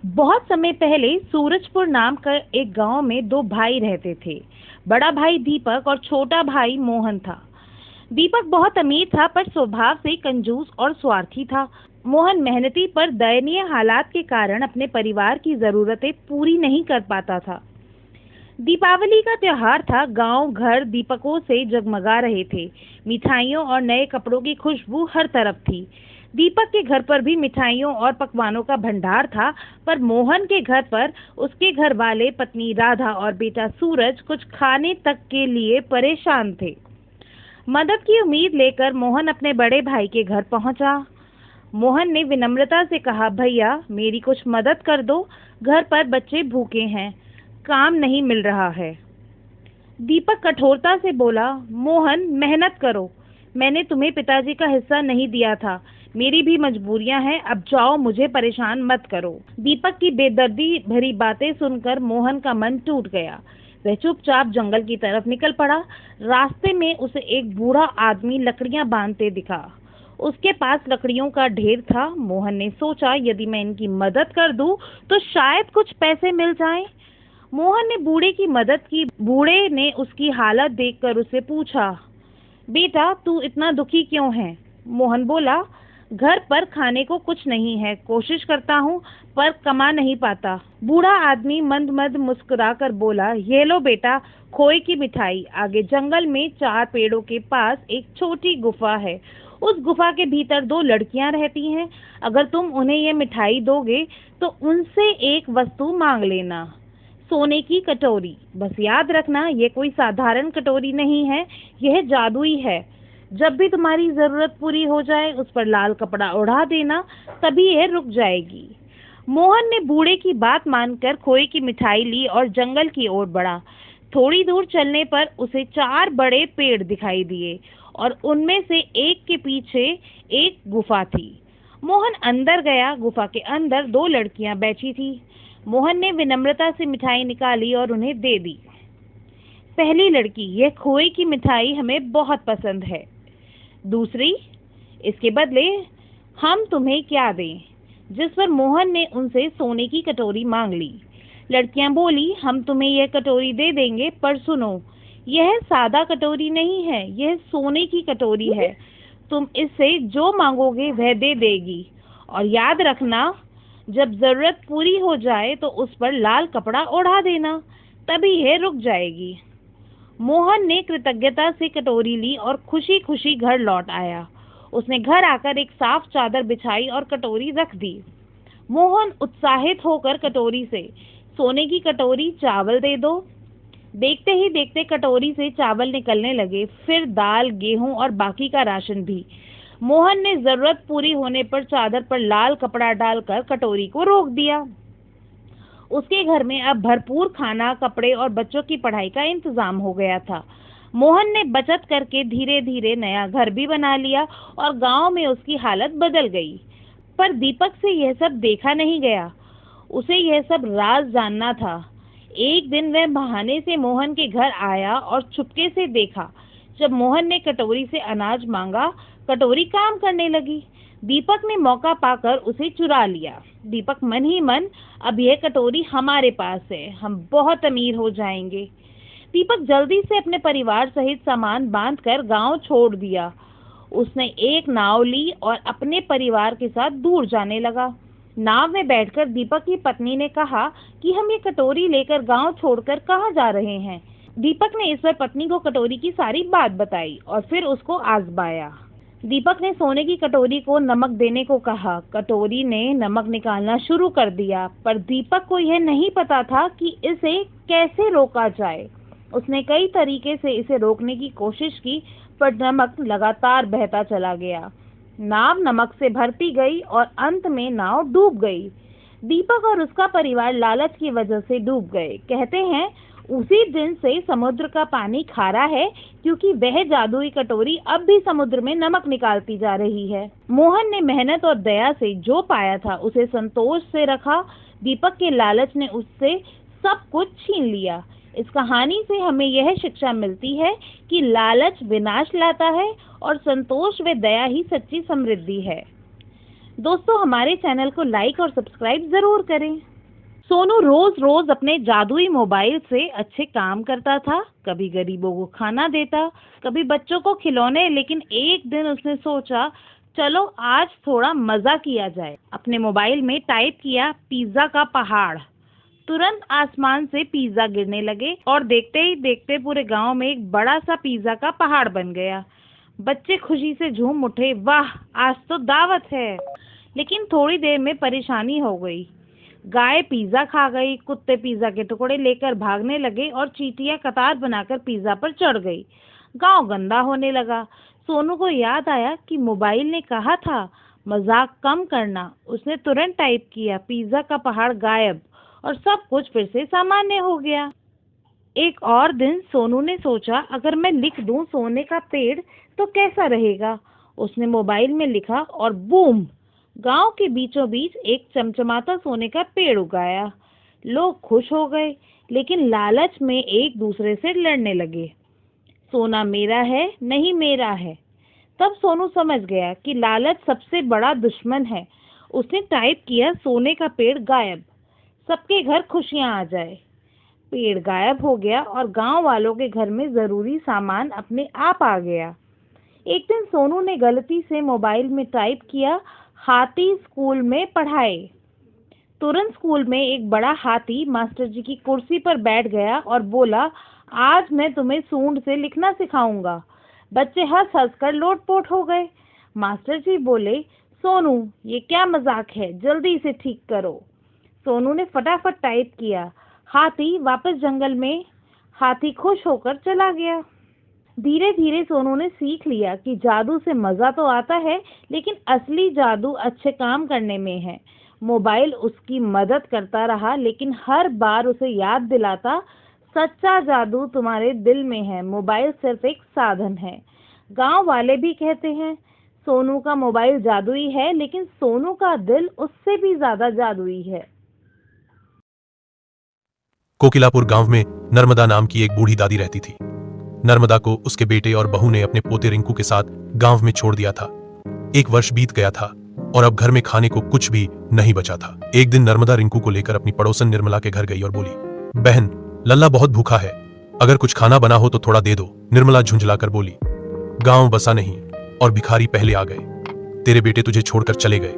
बहुत समय पहले सूरजपुर नाम का एक गांव में दो भाई रहते थे। बड़ा भाई दीपक और छोटा भाई मोहन था। दीपक बहुत अमीर था पर स्वभाव से कंजूस और स्वार्थी था। मोहन मेहनती पर दयनीय हालात के कारण अपने परिवार की जरूरतें पूरी नहीं कर पाता था। दीपावली का त्योहार था। गांव घर दीपकों से जगमगा रहे थे। मिठाइयों और नए कपड़ों की खुशबू हर तरफ थी। दीपक के घर पर भी मिठाइयों और पकवानों का भंडार था, पर मोहन के घर पर उसके घर वाले, पत्नी राधा और बेटा सूरज कुछ खाने तक के लिए परेशान थे। मदद की उम्मीद लेकर मोहन अपने बड़े भाई के घर पहुंचा। मोहन ने विनम्रता से कहा, भैया मेरी कुछ मदद कर दो, घर पर बच्चे भूखे हैं, काम नहीं मिल रहा है। दीपक कठोरता से बोला, मोहन मेहनत करो, मैंने तुम्हें पिताजी का हिस्सा नहीं दिया था, मेरी भी मजबूरियां हैं, अब जाओ, मुझे परेशान मत करो। दीपक की बेदर्दी भरी बातें सुनकर मोहन का मन टूट गया। वह चुपचाप जंगल की तरफ निकल पड़ा। रास्ते में उसे एक बूढ़ा आदमी लकड़ियां बांधते दिखा। उसके पास लकड़ियों का ढेर था। मोहन ने सोचा, यदि मैं इनकी मदद कर दूं तो शायद कुछ पैसे मिल जाएं। मोहन ने बूढ़े की मदद की। बूढ़े ने उसकी हालत देखकर उससे पूछा, बेटा तू इतना दुखी क्यों है? मोहन बोला, घर पर खाने को कुछ नहीं है, कोशिश करता हूँ पर कमा नहीं पाता। बूढ़ा आदमी मंद मंद मुस्कुराकर बोला, ये लो बेटा, खोए की मिठाई। आगे जंगल में 4 पेड़ों के पास एक छोटी गुफा है। उस गुफा के भीतर 2 लड़कियां रहती हैं। अगर तुम उन्हें ये मिठाई दोगे तो उनसे एक वस्तु मांग लेना, सोने की कटोरी। बस याद रखना, ये कोई साधारण कटोरी नहीं है, यह जादुई है। जब भी तुम्हारी जरूरत पूरी हो जाए उस पर लाल कपड़ा ओढ़ा देना, तभी यह रुक जाएगी। मोहन ने बूढ़े की बात मानकर खोए की मिठाई ली और जंगल की ओर बढ़ा। थोड़ी दूर चलने पर उसे 4 बड़े पेड़ दिखाई दिए और उनमें से एक के पीछे एक गुफा थी। मोहन अंदर गया। गुफा के अंदर 2 लड़कियां बैठी थी। मोहन ने विनम्रता से मिठाई निकाली और उन्हें दे दी। पहली लड़की, यह खोए की मिठाई हमें बहुत पसंद है। दूसरी, इसके बदले हम तुम्हें क्या दें? जिस पर मोहन ने उनसे सोने की कटोरी मांग ली। लड़कियां बोली, हम तुम्हें यह कटोरी दे देंगे, पर सुनो, यह सादा कटोरी नहीं है, यह सोने की कटोरी है। तुम इससे जो मांगोगे वह दे देगी, और याद रखना, जब जरूरत पूरी हो जाए तो उस पर लाल कपड़ा ओढ़ा देना, तभी यह रुक जाएगी। मोहन ने कृतज्ञता से कटोरी ली और खुशी खुशी घर लौट आया। उसने घर आकर एक साफ चादर बिछाई और कटोरी रख दी। मोहन उत्साहित होकर कटोरी से, सोने की कटोरी, चावल दे दो। देखते ही देखते कटोरी से चावल निकलने लगे, फिर दाल, गेहूं और बाकी का राशन भी। मोहन ने जरूरत पूरी होने पर चादर पर लाल कपड़ा डालकर कटोरी को रोक दिया। उसके घर में अब भरपूर खाना, कपड़े और बच्चों की पढ़ाई का इंतजाम हो गया था। मोहन ने बचत करके धीरे धीरे नया घर भी बना लिया और गांव में उसकी हालत बदल गई। पर दीपक से यह सब देखा नहीं गया। उसे यह सब राज जानना था। एक दिन वह बहाने से मोहन के घर आया और चुपके से देखा। जब मोहन ने कटोरी से अनाज मांगा, कटोरी काम करने लगी। दीपक ने मौका पाकर उसे चुरा लिया। दीपक मन ही मन, अब यह कटोरी हमारे पास है, हम बहुत अमीर हो जाएंगे। दीपक जल्दी से अपने परिवार सहित सामान बांधकर गांव छोड़ दिया। उसने एक नाव ली और अपने परिवार के साथ दूर जाने लगा। नाव में बैठकर दीपक की पत्नी ने कहा कि हम ये कटोरी लेकर गांव छोड़कर कहाँ जा रहे हैं। दीपक ने इस पर पत्नी को कटोरी की सारी बात बताई और फिर उसको आजमाया। दीपक ने सोने की कटोरी को नमक देने को कहा। कटोरी ने नमक निकालना शुरू कर दिया, पर दीपक को यह नहीं पता था कि इसे कैसे रोका जाए। उसने कई तरीके से इसे रोकने की कोशिश की, पर नमक लगातार बहता चला गया। नाव नमक से भरती गई और अंत में नाव डूब गई। दीपक और उसका परिवार लालच की वजह से डूब गए। कहते हैं, उसी दिन से समुद्र का पानी खारा है, क्योंकि वह जादुई कटोरी अब भी समुद्र में नमक निकालती जा रही है। मोहन ने मेहनत और दया से जो पाया था उसे संतोष से रखा। दीपक के लालच ने उससे सब कुछ छीन लिया। इस कहानी से हमें यह शिक्षा मिलती है कि लालच विनाश लाता है और संतोष व दया ही सच्ची समृद्धि है। दोस्तों, हमारे चैनल को लाइक और सब्सक्राइब जरूर करें। सोनू रोज रोज अपने जादुई मोबाइल से अच्छे काम करता था, कभी गरीबों को खाना देता, कभी बच्चों को खिलौने। लेकिन एक दिन उसने सोचा, चलो आज थोड़ा मजा किया जाए। अपने मोबाइल में टाइप किया पिज्जा का पहाड़। तुरंत आसमान से पिज्जा गिरने लगे और देखते ही देखते पूरे गांव में एक बड़ा सा पिज्जा का पहाड़ बन गया। बच्चे खुशी से झूम उठे, वाह आज तो दावत है। लेकिन थोड़ी देर में परेशानी हो गई। गाय पिज्जा खा गई, कुत्ते पिज्जा के टुकड़े लेकर भागने लगे और चींटियां कतार बनाकर पिज्जा पर चढ़ गई। गांव गंदा होने लगा। सोनू को याद आया कि मोबाइल ने कहा था मजाक कम करना। उसने तुरंत टाइप किया पिज्जा का पहाड़ गायब और सब कुछ फिर से सामान्य हो गया। एक और दिन सोनू ने सोचा, अगर मैं लिख दूं सोने का पेड़ तो कैसा रहेगा। उसने मोबाइल में लिखा और बूम, गांव के बीचों बीच एक चमचमाता सोने का पेड़ उगाया। लोग खुश हो गए, लेकिन लालच में एक दूसरे से लड़ने लगे। सोना मेरा है, नहीं मेरा है। तब सोनू समझ गया कि लालच सबसे बड़ा दुश्मन है। उसने टाइप किया सोने का पेड़ गायब, सबके घर खुशियां आ जाए। पेड़ गायब हो गया और गांव वालों के घर में जरूरी सामान अपने आप आ गया। एक दिन सोनू ने गलती से मोबाइल में टाइप किया हाथी स्कूल में पढ़ाए। तुरंत स्कूल में एक बड़ा हाथी मास्टर जी की कुर्सी पर बैठ गया और बोला, आज मैं तुम्हें सूंड से लिखना सिखाऊंगा। बच्चे हंस हंस कर लोटपोट हो गए। मास्टर जी बोले, सोनू ये क्या मजाक है, जल्दी इसे ठीक करो। सोनू ने फटाफट टाइप किया हाथी वापस जंगल में। हाथी खुश होकर चला गया। धीरे धीरे सोनू ने सीख लिया कि जादू से मजा तो आता है, लेकिन असली जादू अच्छे काम करने में है। मोबाइल उसकी मदद करता रहा, लेकिन हर बार उसे याद दिलाता, सच्चा जादू तुम्हारे दिल में है, मोबाइल सिर्फ एक साधन है। गांव वाले भी कहते हैं सोनू का मोबाइल जादुई है, लेकिन सोनू का दिल उससे भी ज्यादा जादुई है। कोकिलापुर गांव में नर्मदा नाम की एक बूढ़ी दादी रहती थी। नर्मदा को उसके बेटे और बहू ने अपने पोते रिंकू के साथ गांव में छोड़ दिया था। 1 वर्ष बीत गया था और अब घर में खाने को कुछ भी नहीं बचा था। एक दिन नर्मदा रिंकू को लेकर अपनी पड़ोसन निर्मला के घर गई और बोली, बहन लल्ला बहुत भूखा है, अगर कुछ खाना बना हो तो थोड़ा दे दो। निर्मला झुंझलाकर बोली, गांव बसा नहीं और भिखारी पहले आ गए। तेरे बेटे तुझे छोड़कर चले गए,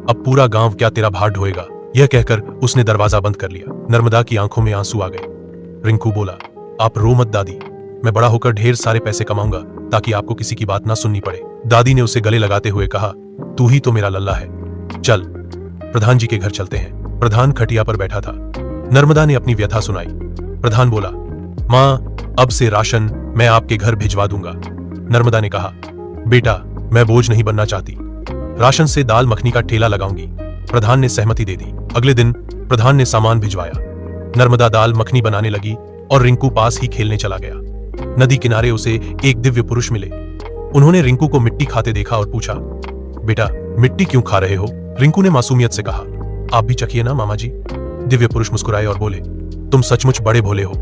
अब पूरा गांव क्या तेरा भार ढोएगा। यह कहकर उसने दरवाजा बंद कर लिया। नर्मदा की आंखों में आंसू आ गए। रिंकू बोला, आप रो मत दादी, मैं बड़ा होकर ढेर सारे पैसे कमाऊंगा ताकि आपको किसी की बात ना सुननी पड़े। दादी ने उसे गले लगाते हुए कहा, तू ही तो मेरा लल्ला है, चल प्रधान जी के घर चलते हैं। प्रधान खटिया पर बैठा था। नर्मदा ने अपनी व्यथा सुनाई। प्रधान बोला, माँ अब से राशन मैं आपके घर भिजवा दूंगा। नर्मदा ने कहा, बेटा मैं बोझ नहीं बनना चाहती, राशन से दाल मखनी का ठेला लगाऊंगी। प्रधान ने सहमति दे दी। अगले दिन प्रधान ने सामान भिजवाया। नर्मदा दाल मखनी बनाने लगी और रिंकू पास ही खेलने चला गया। नदी किनारे उसे एक दिव्य पुरुष मिले। उन्होंने रिंकू को मिट्टी खाते देखा और पूछा, बेटा मिट्टी क्यों खा रहे हो। रिंकू ने मासूमियत से कहा, आप भी चखिए ना मामा जी। दिव्य पुरुष मुस्कुराए और बोले, तुम सचमुच बड़े भोले हो,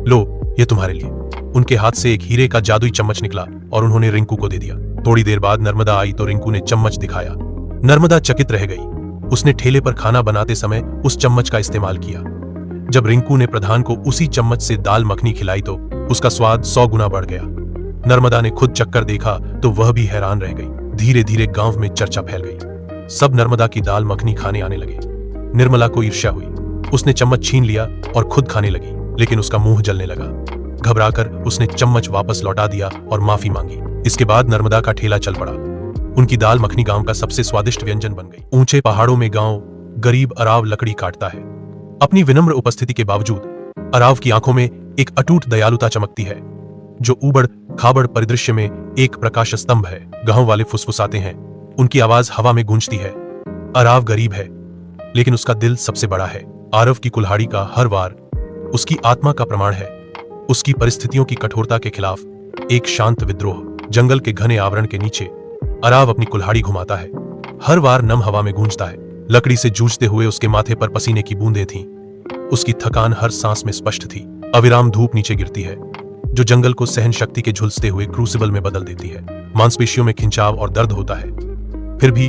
लो ये तुम्हारे लिए। उनके हाथ से एक हीरे का जादुई चम्मच निकला और उन्होंने रिंकू को दे दिया। थोड़ी देर बाद नर्मदा आई तो रिंकू ने चम्मच दिखाया। नर्मदा चकित रह गई। उसने ठेले पर खाना बनाते समय उस चम्मच का इस्तेमाल किया। जब रिंकू ने प्रधान को उसी चम्मच से दाल मखनी खिलाई तो उसका स्वाद 100 गुना बढ़ गया। नर्मदा ने खुद चक्कर देखा तो वह भी हैरान रह गई। धीरे धीरे गांव में चर्चा फैल गई। सब नर्मदा की दाल मखनी खाने आने लगे। निर्मला को ईर्ष्या हुई। उसने चम्मच छीन लिया और खुद खाने लगी, लेकिन उसका मुंह जलने लगा। घबराकर उसने चम्मच वापस लौटा दिया और माफी मांगी। इसके बाद नर्मदा का ठेला चल पड़ा। उनकी दाल मखनी गांव का सबसे स्वादिष्ट व्यंजन बन गई। ऊंचे पहाड़ों में गांव गरीब अराव लकड़ी काटता है। अपनी विनम्र उपस्थिति के बावजूद अराव की आंखों में एक अटूट दयालुता चमकती है, जो ऊबड़ खाबड़ परिदृश्य में एक प्रकाश स्तंभ है। गांव वाले फुसफुसाते हैं, उनकी आवाज हवा में गूंजती है। अराव गरीब है, लेकिन उसका दिल सबसे बड़ा है। आरव की कुल्हाड़ी का हर वार उसकी आत्मा का प्रमाण है। उसकी परिस्थितियों की कठोरता के खिलाफ एक शांत विद्रोह। जंगल के घने आवरण के नीचे अराव अपनी कुल्हाड़ी घुमाता है। हर वार नम हवा में गूंजता है। लकड़ी से जूझते हुए उसके माथे पर पसीने की बूंदें थीं। उसकी थकान हर सांस में स्पष्ट थी। अविराम धूप नीचे गिरती है, जो जंगल को सहन शक्ति के झुलसते हुए क्रूसिबल में बदल देती है। मांसपेशियों में खिंचाव और दर्द होता है, फिर भी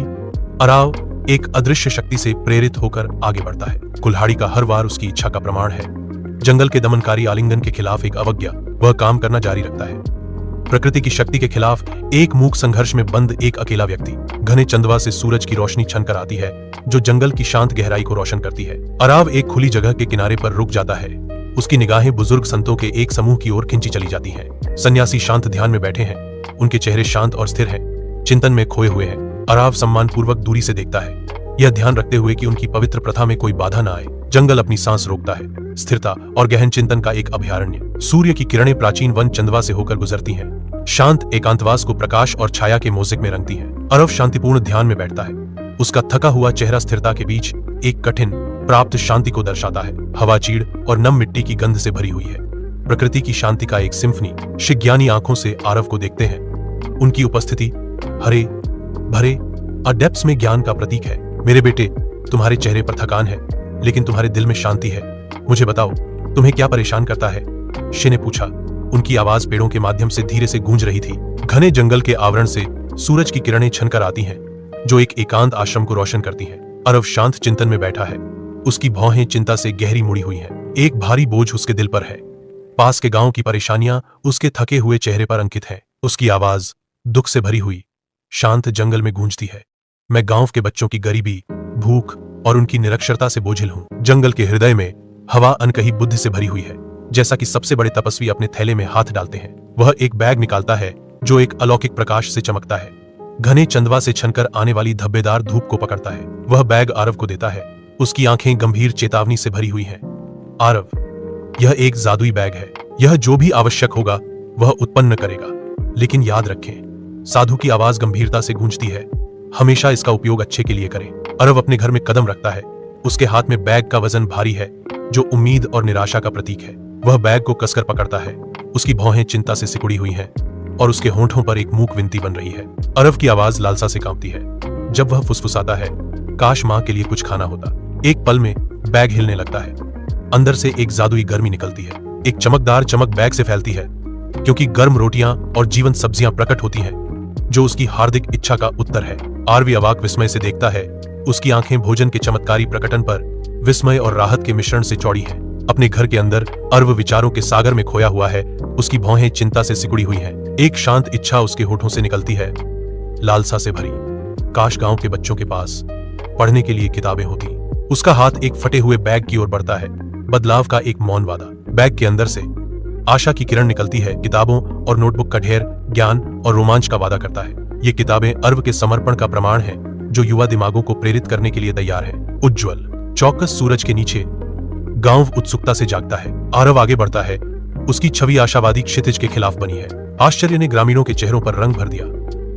अराव एक अदृश्य शक्ति से प्रेरित होकर आगे बढ़ता है। कुल्हाड़ी का हर वार उसकी इच्छा का प्रमाण है। जंगल के दमनकारी आलिंगन के खिलाफ एक अवज्ञा, वह काम करना जारी रखता है। प्रकृति की शक्ति के खिलाफ एक मूक संघर्ष में बंद एक अकेला व्यक्ति। घने चंदवा से सूरज की रोशनी छनकर आती है जो जंगल की शांत गहराई को रोशन करती है। अराव एक खुली जगह के किनारे पर रुक जाता है। उसकी निगाहें बुजुर्ग संतों के एक समूह की ओर खिंची चली जाती हैं। सन्यासी शांत ध्यान में बैठे हैं, उनके चेहरे शांत और स्थिर हैं, चिंतन में खोए हुए हैं। अराव सम्मानपूर्वक दूरी से देखता है, यह ध्यान रखते हुए कि उनकी पवित्र प्रथा में कोई बाधा न आए। जंगल अपनी सांस रोकता है, स्थिरता और गहन चिंतन का एक अभयारण्य। सूर्य की किरणें प्राचीन वन चंदवा से होकर गुजरती हैं, शांत एकांतवास को प्रकाश और छाया के मोज़ेक में रंगती हैं। अरव शांतिपूर्ण ध्यान में बैठता है, उसका थका हुआ चेहरा स्थिरता के बीच एक कठिन प्राप्त शांति को दर्शाता है। हवा चीड़ और नम मिट्टी की गंध से भरी हुई है। प्रकृति की शांति का एक सिम्फनी। शिज्ञानी आंखों से आरव को देखते हैं। उनकी उपस्थिति हरे भरे अडेप्स में ज्ञान का प्रतीक है। मेरे बेटे, तुम्हारे चेहरे पर थकान है, लेकिन तुम्हारे दिल में शांति है। मुझे बताओ, तुम्हें क्या परेशान करता है? शे ने पूछा। उनकी आवाज पेड़ों के माध्यम से धीरे से गूंज रही थी। घने जंगल के आवरण से सूरज की किरणें छनकर आती हैं, जो एक एकांत आश्रम को रोशन करती हैं। अरव शांत चिंतन में बैठा है, उसकी भौहें चिंता से गहरी मुड़ी हुई हैं। एक भारी बोझ उसके दिल पर है। पास के गांव की परेशानियां उसके थके हुए चेहरे पर अंकित है। उसकी आवाज दुख से भरी हुई शांत जंगल में गूंजती है। मैं गांव के बच्चों की गरीबी, भूख और उनकी निरक्षरता से बोझिल हूं। जंगल के हृदय में हवा अनकही बुद्धि से भरी हुई है, जैसा कि सबसे बड़े तपस्वी अपने थैले में हाथ डालते हैं। वह एक बैग निकालता है जो एक अलौकिक प्रकाश से चमकता है। घने चंदवा से छनकर आने वाली धब्बेदार धूप को पकड़ता है। वह बैग आरव को देता है। उसकी आंखें गंभीर चेतावनी से भरी हुई हैं। आरव, यह एक जादुई बैग है। यह जो भी आवश्यक होगा वह उत्पन्न करेगा, लेकिन याद रखें, साधु की आवाज गंभीरता से गूंजती है, हमेशा इसका उपयोग अच्छे के लिए करें। अरव अपने घर में कदम रखता है। उसके हाथ में बैग का वजन भारी है, जो उम्मीद और निराशा का प्रतीक है। वह बैग को कसकर पकड़ता है। उसकी भौहें चिंता से सिकुड़ी हुई हैं और उसके होंठों पर एक मूक विनती बन रही है। अरव की आवाज लालसा से कांपती है। जब वह फुसफुसाता है, काश मां के लिए कुछ खाना होता। एक पल में बैग हिलने लगता है। अंदर से एक जादुई गर्मी निकलती है। एक चमकदार चमक बैग से फैलती है, क्योंकि गर्म रोटियां और जीवंत सब्जियां प्रकट होती हैं, जो उसकी हार्दिक इच्छा का उत्तर है। आरवी अवाक विस्मय से देखता है। उसकी आंखें भोजन के चमत्कारी प्रकटन पर विस्मय और राहत के मिश्रण से चौड़ी हैं। अपने घर के अंदर अरव विचारों के सागर में खोया हुआ है। उसकी भौहें चिंता से सिकुड़ी हुई हैं। एक शांत इच्छा उसके होठों से निकलती है, लालसा से भरी। काश गांव के बच्चों के पास पढ़ने के लिए किताबें होती। उसका हाथ एक फटे हुए बैग की ओर बढ़ता है, बदलाव का एक मौन वादा। बैग के अंदर से आशा की किरण निकलती है। किताबों और नोटबुक का ढेर ज्ञान और रोमांच का वादा करता है। ये किताबें अरव के समर्पण का प्रमाण है, जो युवा दिमागों को प्रेरित करने के लिए तैयार है। उज्ज्वल चौकस सूरज के नीचे गांव उत्सुकता से जागता है। आरव आगे बढ़ता है। उसकी छवि आशावादी क्षितिज के खिलाफ बनी है। आश्चर्य ने ग्रामीणों के चेहरों पर रंग भर दिया,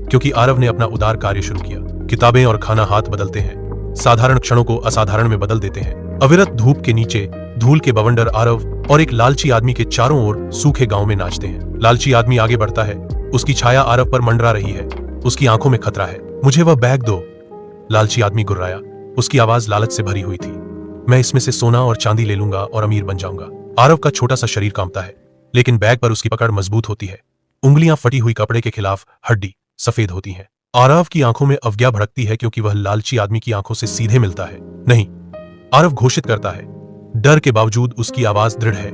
क्योंकि आरव ने अपना उदार कार्य शुरू किया। किताबें और खाना हाथ बदलते हैं, साधारण क्षणों को असाधारण में बदल देते हैं। अविरत धूप के नीचे धूल के बवंडर आरव और एक लालची आदमी के चारों ओर सूखे गांव में नाचते हैं। लालची आदमी आगे बढ़ता है। उसकी छाया आरव पर मंडरा रही है। उसकी आंखों में खतरा है। मुझे वह बैग दो, लालची आदमी गुर्राया। उसकी आवाज लालच से भरी हुई थी। मैं इसमें से सोना और चांदी ले लूंगा और अमीर बन जाऊंगा। आरव का छोटा सा शरीर कांपता है, लेकिन बैग पर उसकी पकड़ मजबूत होती है। उंगलियां फटी हुई कपड़े के खिलाफ हड्डी सफेद होती हैं। आरव की आंखों में अवज्ञा भड़कती है, क्योंकि वह लालची आदमी की आंखों से सीधे मिलता है। नहीं, आरव घोषित करता है। डर के बावजूद उसकी आवाज दृढ़ है।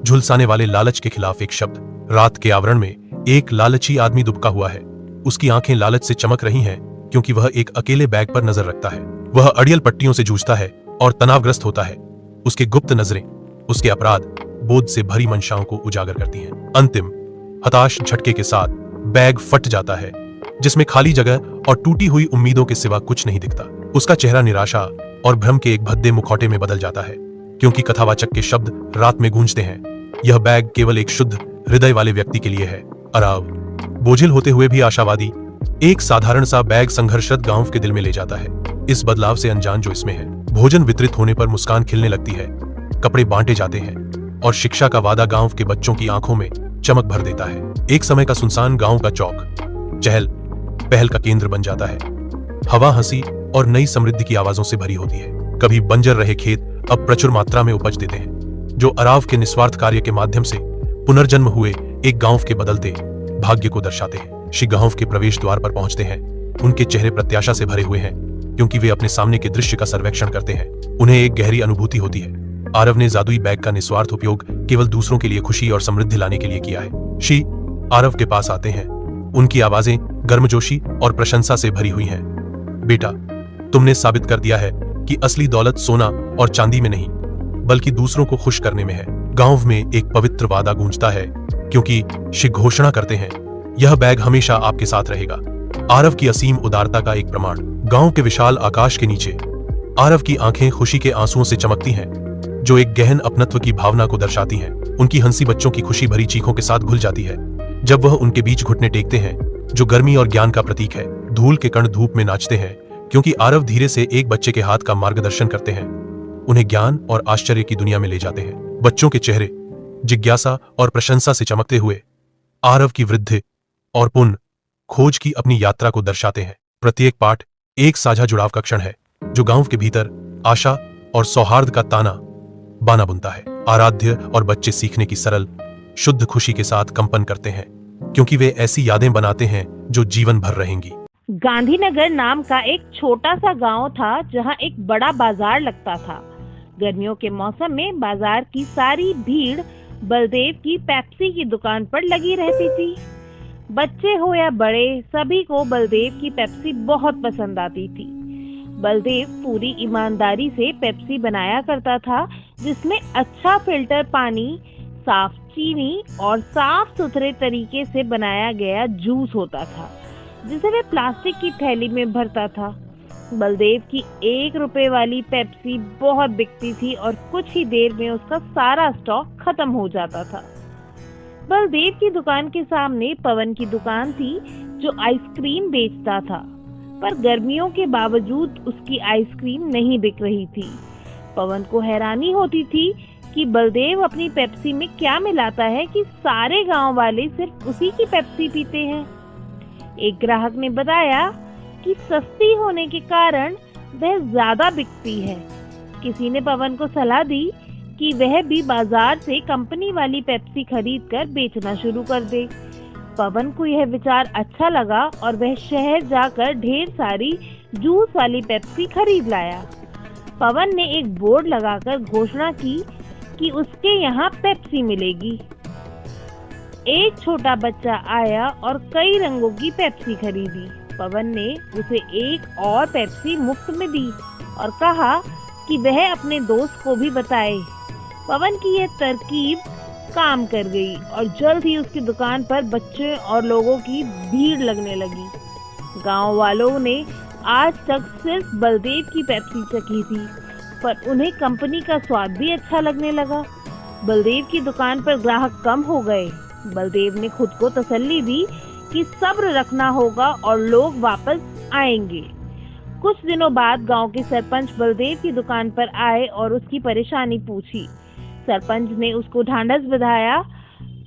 झुलसाने वाले लालच के खिलाफ एक शब्द। रात के आवरण में एक लालची आदमी दुबका हुआ है। उसकी आंखें लालच से चमक रही हैं, क्योंकि वह एक अकेले बैग पर नजर रखता है। वह अड़ियल पट्टियों से जूझता है और तनावग्रस्त होता है। उसके गुप्त नजरें उसके अपराध बोध से भरी मंशाओं को उजागर करती हैं। अंतिम हताश झटके के साथ बैग फट जाता है, जिसमें खाली जगह और टूटी हुई उम्मीदों के सिवा कुछ नहीं दिखता। उसका चेहरा निराशा और भ्रम के एक भद्दे मुखौटे में बदल जाता है, क्योंकि कथावाचक के शब्द रात में गूंजते हैं। यह बैग केवल एक शुद्ध हृदय वाले व्यक्ति के लिए है। अराव, बोझिल होते हुए भी आशावादी, एक साधारण सा बैग संघर्षरत गांव के दिल में ले जाता है, इस बदलाव से अनजान जो इसमें है। भोजन वितरित होने पर मुस्कान खिलने लगती है, कपड़े बांटे जाते हैं और शिक्षा का वादा गांव के बच्चों की आंखों में चमक भर देता है। एक समय का सुनसान गांव का चौक चहल पहल का केंद्र बन जाता है। हवा हंसी और नई समृद्धि की आवाजों से भरी होती है। कभी बंजर रहे खेत अब प्रचुर मात्रा में उपज देते हैं, जो अराव के निस्वार्थ कार्य के माध्यम से पुनर्जन्म हुए एक गांव के बदलते भाग्य को दर्शाते हैं। श्री गांव के प्रवेश द्वार पर पहुंचते हैं। उनके चेहरे प्रत्याशा से भरे हुए हैं, क्योंकि वे अपने सामने के दृश्य का सर्वेक्षण करते हैं। उन्हें एक गहरी अनुभूति होती है, आरव ने जादुई बैग का निस्वार्थ उपयोग केवल दूसरों के लिए खुशी और समृद्धि लाने के लिए किया है। शी आरव के पास आते हैं। उनकी आवाजें गर्मजोशी और प्रशंसा से भरी हुई हैं। बेटा, तुमने साबित कर दिया है कि असली दौलत सोना और चांदी में नहीं, बल्कि दूसरों को खुश करने में है। गांव में एक पवित्र वादा गूंजता है, क्योंकि शी घोषणा करते हैं, यह बैग हमेशा आपके साथ रहेगा। आरव की असीम उदारता का एक प्रमाण। गांव के विशाल आकाश के नीचे आरव की आंखें खुशी के आंसुओं से चमकती हैं, जो एक गहन अपनत्व की भावना को दर्शाती हैं। उनकी हंसी बच्चों की खुशी भरी चीखों के साथ घुल जाती है जब वह उनके बीच घुटने टेकते हैं, जो गर्मी और ज्ञान का प्रतीक है। धूल के कण धूप में नाचते हैं, क्योंकि आरव धीरे से एक बच्चे के हाथ का मार्गदर्शन करते हैं, उन्हें ज्ञान और आश्चर्य की दुनिया में ले जाते हैं। बच्चों के चेहरे जिज्ञासा और प्रशंसा से चमकते हुए आरव की वृद्धि और पुण्य खोज की अपनी यात्रा को दर्शाते हैं। प्रत्येक पाठ एक साझा जुड़ाव का क्षण है, जो गांव के भीतर आशा और सौहार्द का ताना बाना बुनता है। आराध्य और बच्चे सीखने की सरल शुद्ध खुशी के साथ कंपन करते हैं, क्योंकि वे ऐसी यादें बनाते हैं जो जीवन भर रहेंगी। गांधीनगर नाम का एक छोटा सा गांव था, जहां एक बड़ा बाजार लगता था। गर्मियों के मौसम में बाजार की सारी भीड़ बलदेव की पेप्सी की दुकान पर लगी रहती थी। बच्चे हो या बड़े, सभी को बलदेव की पेप्सी बहुत पसंद आती थी। बलदेव पूरी ईमानदारी से पेप्सी बनाया करता था, जिसमें अच्छा फिल्टर पानी, साफ चीनी और साफ सुथरे तरीके से बनाया गया जूस होता था, जिसे वे प्लास्टिक की थैली में भरता था। बलदेव की 1 रुपए वाली पेप्सी बहुत बिकती थी और कुछ ही देर में उसका सारा स्टॉक खत्म हो जाता था। बलदेव की दुकान के सामने पवन की दुकान थी, जो आइसक्रीम बेचता था, पर गर्मियों के बावजूद उसकी आइसक्रीम नहीं बिक रही थी। पवन को हैरानी होती थी कि बलदेव अपनी पेप्सी में क्या मिलाता है कि सारे गांव वाले सिर्फ उसी की पेप्सी पीते हैं। एक ग्राहक ने बताया कि सस्ती होने के कारण वह ज्यादा बिकती है। किसी ने पवन को सलाह दी कि वह भी बाजार से कंपनी वाली पेप्सी खरीदकर बेचना शुरू कर दे। पवन को यह विचार अच्छा लगा और वह शहर जाकर ढेर सारी जूस वाली पेप्सी खरीद लाया। पवन ने एक बोर्ड लगाकर घोषणा की कि उसके यहाँ पेप्सी मिलेगी। एक छोटा बच्चा आया और कई रंगों की पेप्सी खरीदी। पवन ने उसे एक और पेप्सी मुफ्त में दी और कहा कि वह अपने दोस्त को भी बताए। पवन की यह तरकीब काम कर गई और जल्द ही उसकी दुकान पर बच्चे और लोगों की भीड़ लगने लगी। गांव वालों ने आज तक सिर्फ बलदेव की पेप्सी चखी थी, पर उन्हें कंपनी का स्वाद भी अच्छा लगने लगा। बलदेव की दुकान पर ग्राहक कम हो गए। बलदेव ने खुद को तसल्ली दी कि सब्र रखना होगा और लोग वापस आएंगे। कुछ दिनों बाद गांव के सरपंच बलदेव की दुकान पर आए और उसकी परेशानी पूछी। सरपंच ने उसको ढांढस बंधाया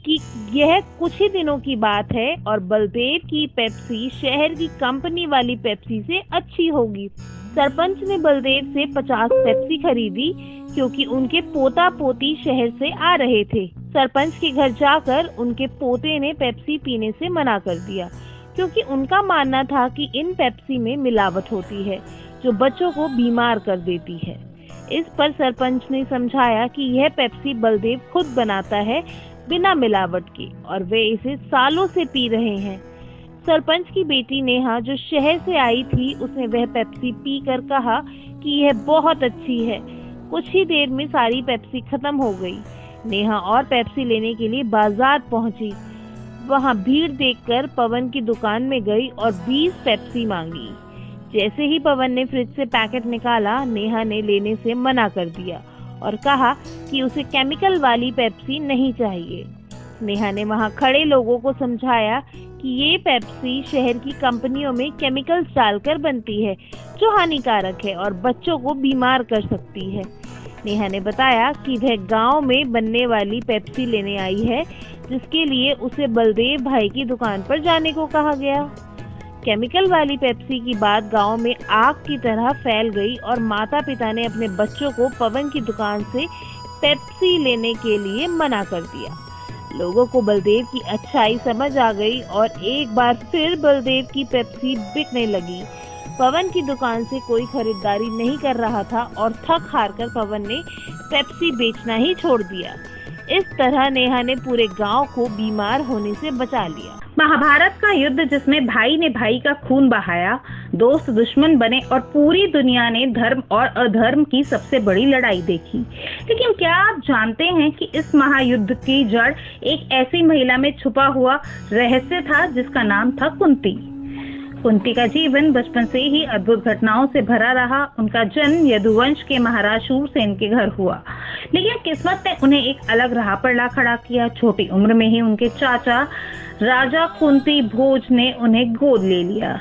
कि यह कुछ ही दिनों की बात है और बलदेव की पेप्सी शहर की कंपनी वाली पेप्सी से अच्छी होगी। सरपंच ने बलदेव से 50 पेप्सी खरीदी, क्योंकि उनके पोता पोती शहर से आ रहे थे। सरपंच के घर जाकर उनके पोते ने पेप्सी पीने से मना कर दिया, क्योंकि उनका मानना था कि इन पेप्सी में मिलावट होती है, जो बच्चों को बीमार कर देती है। इस पर सरपंच ने समझाया कि यह पेप्सी बलदेव खुद बनाता है बिना मिलावट के, और वे इसे सालों से पी रहे हैं। सरपंच की बेटी नेहा, जो शहर से आई थी, उसने वह पेप्सी पीकर कहा कि यह बहुत अच्छी है। कुछ ही देर में सारी पेप्सी खत्म हो गई। नेहा और पेप्सी लेने के लिए बाजार पहुंची। वहां भीड़ देखकर पवन की दुकान में गई और 20 पेप्सी मांगी। जैसे ही पवन ने फ्रिज से पैकेट निकाला, नेहा ने लेने से मना कर दिया और कहा कि उसे केमिकल वाली पेप्सी नहीं चाहिए। नेहा ने वहां खड़े लोगों को समझाया कि ये पेप्सी शहर की कंपनियों में केमिकल्स डालकर बनती है, जो हानिकारक है और बच्चों को बीमार कर सकती है। नेहा ने बताया कि वह गांव में बनने वाली पेप्सी लेने आई है, जिसके लिए उसे बलदेव भाई की दुकान पर जाने को कहा गया। केमिकल वाली पेप्सी की बात गांव में आग की तरह फैल गई और माता पिता ने अपने बच्चों को पवन की दुकान से पेप्सी लेने के लिए मना कर दिया। लोगों को बलदेव की अच्छाई समझ आ गई और एक बार फिर बलदेव की पेप्सी बिकने लगी। पवन की दुकान से कोई खरीदारी नहीं कर रहा था और थक हार कर पवन ने पेप्सी बेचना ही छोड़ दिया। इस तरह नेहा ने पूरे गांव को बीमार होने से बचा लिया। महाभारत का युद्ध जिसमें भाई ने भाई का खून बहाया, दोस्त दुश्मन बने और पूरी दुनिया ने धर्म और अधर्म की सबसे बड़ी लड़ाई देखी। लेकिन क्या आप जानते हैं कि इस महायुद्ध की जड़ एक ऐसी महिला में छुपा हुआ रहस्य था जिसका नाम था कुंती। कुंती का जीवन बचपन से ही अद्भुत घटनाओं से भरा रहा। उनका जन्म यदुवंश के महाराज शूरसेन के घर हुआ, लेकिन किस्मत ने उन्हें एक अलग राह पर ला खड़ा किया। छोटी उम्र में ही उनके चाचा राजा कुंती भोज ने उन्हें गोद ले लिया।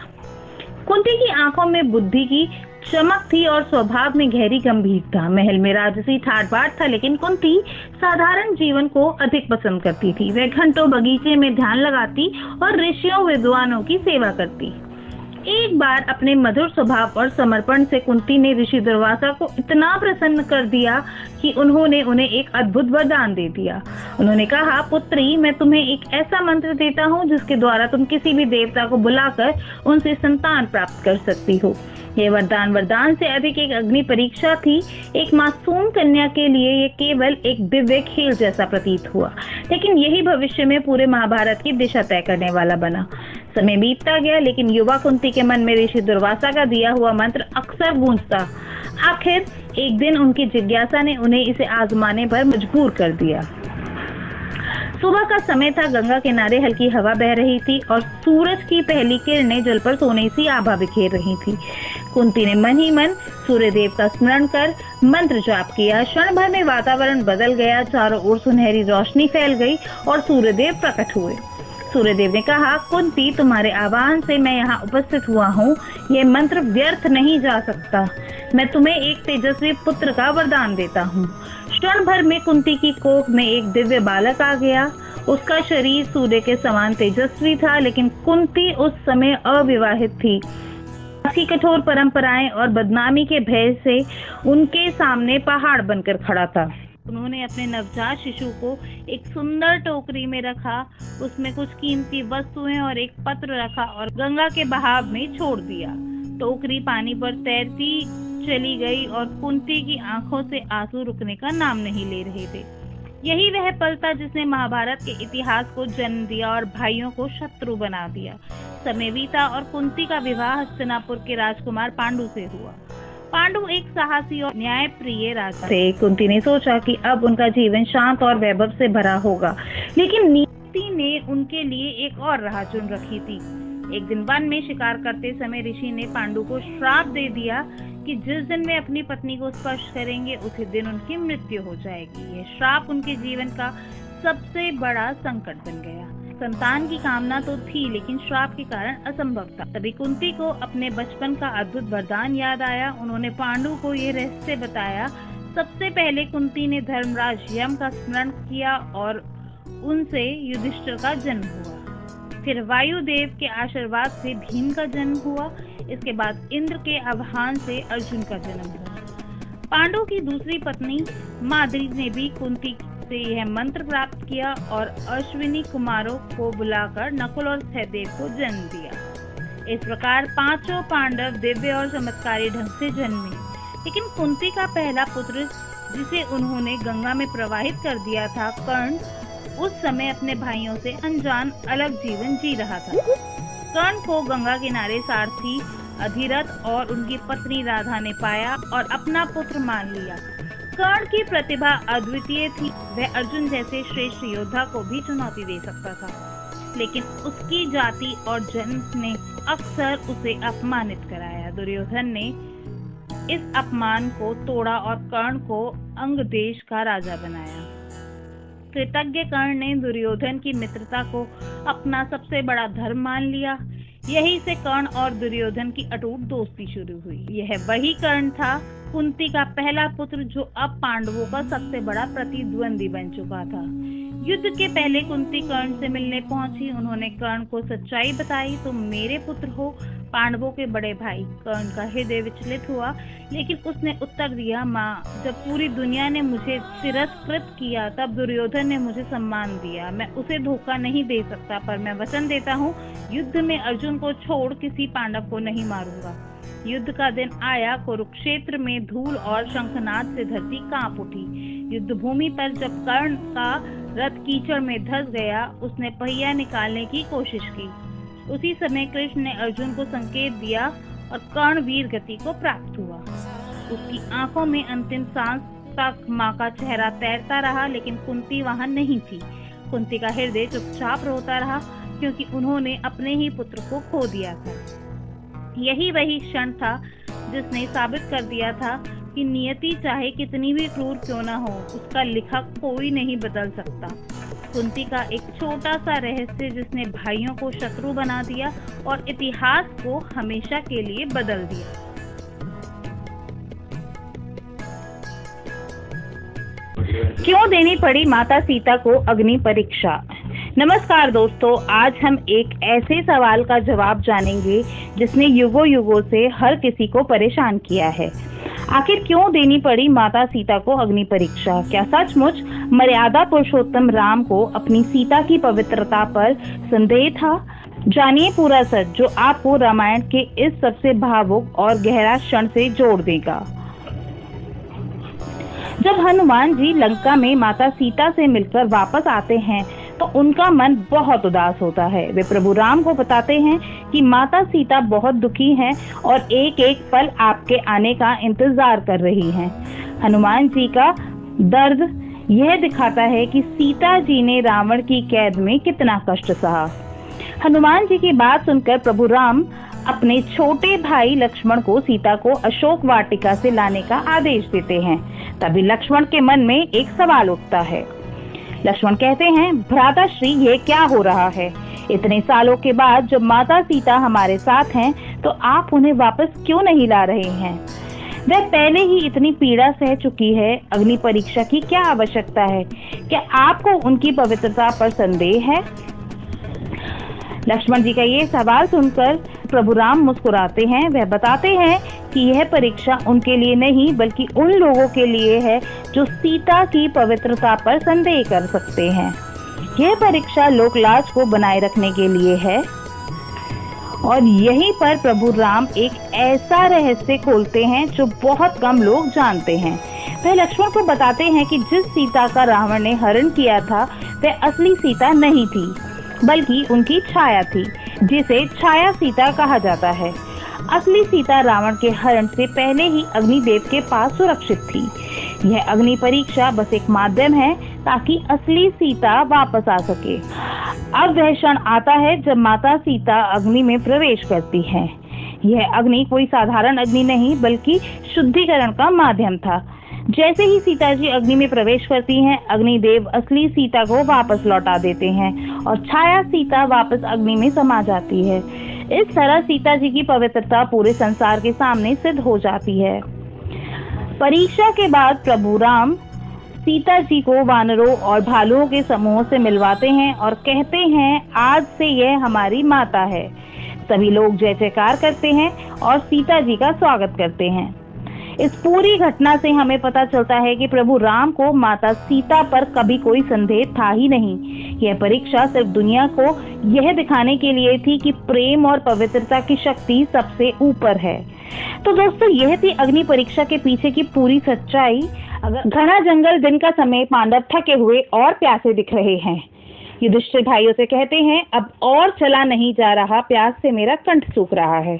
कुंती की आंखों में बुद्धि की चमक थी और स्वभाव में गहरी गंभीरता। महल में राजसी ठाट बाट था, लेकिन कुंती साधारण जीवन को अधिक पसंद करती थी। वह घंटों बगीचे में ध्यान लगाती और ऋषियों विद्वानों की सेवा करती। एक बार अपने मधुर स्वभाव और समर्पण से कुंती ने ऋषि दुर्वासा को इतना प्रसन्न कर दिया कि उन्होंने उन्हें एक अद्भुत वरदान दे दिया। उन्होंने कहा, पुत्री, मैं तुम्हें एक ऐसा मंत्र देता हूँ जिसके द्वारा तुम किसी भी देवता को बुलाकर उनसे संतान प्राप्त कर सकती हो। यह वरदान से अधिक एक अग्नि परीक्षा थी। एक मासूम कन्या के लिए यह केवल एक दिव्य खेल जैसा प्रतीत हुआ, लेकिन यही भविष्य में पूरे महाभारत की दिशा तय करने वाला बना। समय बीतता गया, लेकिन युवा कुंती के मन में ऋषि दुर्वासा का दिया हुआ मंत्र अक्सर गूंजता। आखिर एक दिन उनकी जिज्ञासा ने उन्हें इसे आजमाने पर मजबूर कर दिया। सुबह का समय था। गंगा किनारे हल्की हवा बह रही थी और सूरज की पहली किरणें जल पर सोने सी आभा बिखेर रही थी। कुंती ने मन ही मन सूर्यदेव का स्मरण कर मंत्र जाप किया। क्षण भर में वातावरण बदल गया। चारों ओर सुनहरी रोशनी फैल गई और सूर्यदेव प्रकट हुए। सूर्यदेव ने कहा, कुंती, तुम्हारे आह्वान से मैं यहाँ उपस्थित हुआ हूँ। यह मंत्र व्यर्थ नहीं जा सकता। मैं तुम्हें एक तेजस्वी पुत्र का वरदान देता हूँ। क्षण भर में कुंती की कोख में एक दिव्य बालक आ गया। उसका शरीर सूर्य के समान तेजस्वी था, लेकिन कुंती उस समय अविवाहित थी। उसकी कठोर परंपराएं और बदनामी के भय से उनके सामने पहाड़ बनकर खड़ा था। उन्होंने अपने नवजात शिशु को एक सुंदर टोकरी में रखा, उसमें कुछ कीमती वस्तुएं और एक पत्र रखा और गंगा के बहाव में छोड़ दिया। टोकरी पानी पर तैरती चली गई और कुंती की आंखों से आंसू रुकने का नाम नहीं ले रहे थे। यही वह पल था जिसने महाभारत के इतिहास को जन्म दिया और भाइयों को शत्रु बना दिया। समय बीता और कुंती का विवाह हस्तिनापुर के राजकुमार पांडु से हुआ। पांडु एक साहसी और न्यायप्रिय राजा थे। कुंती ने सोचा कि अब उनका जीवन शांत और वैभव से भरा होगा, लेकिन नीति ने उनके लिए एक और राह चुन रखी थी। एक दिन वन में शिकार करते समय ऋषि ने पांडु को श्राप दे दिया कि जिस दिन वे अपनी पत्नी को स्पर्श करेंगे उसी दिन उनकी मृत्यु हो जाएगी। यह श्राप उनके जीवन का सबसे बड़ा संकट बन गया। संतान की कामना तो थी, लेकिन श्राप के कारण असंभव था। तभी कुंती को अपने बचपन का अद्भुत वरदान याद आया। उन्होंने पांडु को ये रहस्य बताया। सबसे पहले कुंती ने धर्मराज यम का स्मरण किया और उनसे युधिष्ठिर का जन्म हुआ। फिर वायुदेव के आशीर्वाद से भीम का जन्म हुआ। इसके बाद इंद्र के आह्वान से अर्जुन का जन्म हुआ। पांडु की दूसरी पत्नी माद्री ने भी कुंती से यह मंत्र प्राप्त किया और अश्विनी कुमारों को बुलाकर नकुल और सहदेव को जन्म दिया। इस प्रकार पांचों पांडव दिव्य और चमत्कारी ढंग से जन्मे। लेकिन कुंती का पहला पुत्र, जिसे उन्होंने गंगा में प्रवाहित कर दिया था, कर्ण, उस समय अपने भाइयों से अनजान अलग जीवन जी रहा था। कर्ण को गंगा किनारे सारथी अधिरथ और उनकी पत्नी राधा ने पाया और अपना पुत्र मान लिया। कर्ण की प्रतिभा अद्वितीय थी। वह अर्जुन जैसे श्रेष्ठ योद्धा को भी चुनौती दे सकता था, लेकिन उसकी जाति और जन्म ने अक्सर उसे अपमानित कराया। दुर्योधन ने इस अपमान को तोड़ा और कर्ण को अंग देश का राजा बनाया। कृतज्ञ कर्ण ने दुर्योधन की मित्रता को अपना सबसे बड़ा धर्म मान लिया। यही से कर्ण और दुर्योधन की अटूट दोस्ती शुरू हुई। यह वही कर्ण था, कुंती का पहला पुत्र, जो अब पांडवों का सबसे बड़ा प्रतिद्वंदी बन चुका था। युद्ध के पहले कुंती कर्ण से मिलने पहुंची। उन्होंने कर्ण को सच्चाई बताई। तुम मेरे पुत्र हो, पांडवों के बड़े भाई। कर्ण का हृदय विचलित हुआ, लेकिन उसने उत्तर दिया, माँ, जब पूरी दुनिया ने मुझे तिरस्कृत किया तब दुर्योधन ने मुझे सम्मान दिया। मैं उसे धोखा नहीं दे सकता, पर मैं वचन देता हूँ, युद्ध में अर्जुन को छोड़ किसी पांडव को नहीं मारूंगा। युद्ध का दिन आया। कुरुक्षेत्र में धूल और शंखनाद से धरती कांप उठी। युद्ध भूमि पर जब कर्ण का रथ कीचड़ में धंस गया, उसने पहिया निकालने की कोशिश की। उसी समय कृष्ण ने अर्जुन को संकेत दिया और कर्ण वीर गति को प्राप्त हुआ। उसकी आंखों में अंतिम सांस तक माँ का चेहरा तैरता रहा, लेकिन कुंती वहां नहीं थी। कुंती का हृदय चुपचाप रोता रहा, क्योंकि उन्होंने अपने ही पुत्र को खो दिया था। यही वही क्षण था जिसने साबित कर दिया था कि नियति चाहे कितनी भी क्रूर क्यों न हो, उसका लिखा कोई नहीं बदल सकता। कुंती का एक छोटा सा रहस्य जिसने भाइयों को शत्रु बना दिया और इतिहास को हमेशा के लिए बदल दिया। क्यों देनी पड़ी माता सीता को अग्नि परीक्षा? नमस्कार दोस्तों, आज हम एक ऐसे सवाल का जवाब जानेंगे जिसने युगों युगों से हर किसी को परेशान किया है। आखिर क्यों देनी पड़ी माता सीता को अग्नि परीक्षा? क्या सचमुच मर्यादा पुरुषोत्तम राम को अपनी सीता की पवित्रता पर संदेह था? जानिए पूरा सच, जो आपको रामायण के इस सबसे भावुक और गहरा क्षण से जोड़ देगा। जब हनुमान जी लंका में माता सीता से मिलकर वापस आते हैं तो उनका मन बहुत उदास होता है। वे प्रभु राम को बताते हैं कि माता सीता बहुत दुखी हैं और एक एक पल आपके आने का इंतजार कर रही हैं। हनुमान जी का दर्द यह दिखाता है कि सीता जी ने रावण की कैद में कितना कष्ट सहा। हनुमान जी की बात सुनकर प्रभु राम अपने छोटे भाई लक्ष्मण को सीता को अशोक वाटिका से लाने का आदेश देते हैं। तभी लक्ष्मण के मन में एक सवाल उठता है। लक्ष्मण कहते हैं, भ्राताश्री ये क्या हो रहा है? इतने सालों के बाद जब माता सीता हमारे साथ हैं तो आप उन्हें वापस क्यों नहीं ला रहे हैं? वह पहले ही इतनी पीड़ा सह चुकी है, अग्नि परीक्षा की क्या आवश्यकता है? क्या आपको उनकी पवित्रता पर संदेह है? लक्ष्मण जी का ये सवाल सुनकर प्रभु राम मुस्कुराते हैं। वह बताते हैं कि यह परीक्षा उनके लिए नहीं बल्कि उन लोगों के लिए है जो सीता की पवित्रता पर संदेह कर सकते हैं। यह परीक्षा लोकलाज को बनाए रखने के लिए है। और यहीं पर प्रभु राम एक ऐसा रहस्य खोलते हैं जो बहुत कम लोग जानते हैं। वह लक्ष्मण को बताते हैं कि जिस सीता का रावण ने हरण किया था वह असली सीता नहीं थी, बल्कि उनकी छाया थी, जिसे छाया सीता कहा जाता है। असली सीता रावण के हरण से पहले ही अग्निदेव के पास सुरक्षित थी। यह अग्नि परीक्षा बस एक माध्यम है ताकि असली सीता वापस आ सके। अब वह क्षण आता है जब माता सीता अग्नि में प्रवेश करती है। यह अग्नि कोई साधारण अग्नि नहीं बल्कि शुद्धिकरण का माध्यम था। जैसे ही सीता जी अग्नि में प्रवेश करती हैं, अग्निदेव असली सीता को वापस लौटा देते हैं और छाया सीता वापस अग्नि में समा जाती है। इस तरह सीता जी की पवित्रता पूरे संसार के सामने सिद्ध हो जाती है। परीक्षा के बाद प्रभु राम सीता जी को वानरों और भालुओं के समूह से मिलवाते हैं और कहते हैं, आज से यह हमारी माता है। सभी लोग जय जयकार करते हैं और सीता जी का स्वागत करते हैं। इस पूरी घटना से हमें पता चलता है कि प्रभु राम को माता सीता पर कभी कोई संदेह था ही नहीं। यह परीक्षा सिर्फ दुनिया को यह दिखाने के लिए थी कि प्रेम और पवित्रता की शक्ति सबसे ऊपर है। तो दोस्तों, यह थी अग्नि परीक्षा के पीछे की पूरी सच्चाई। अगर घना जंगल, दिन का समय, पांडव थके हुए और प्यासे दिख रहे हैं। युधिष्ठिर भाइयों से कहते हैं, अब और चला नहीं जा रहा, प्यास से मेरा कंठ सूख रहा है।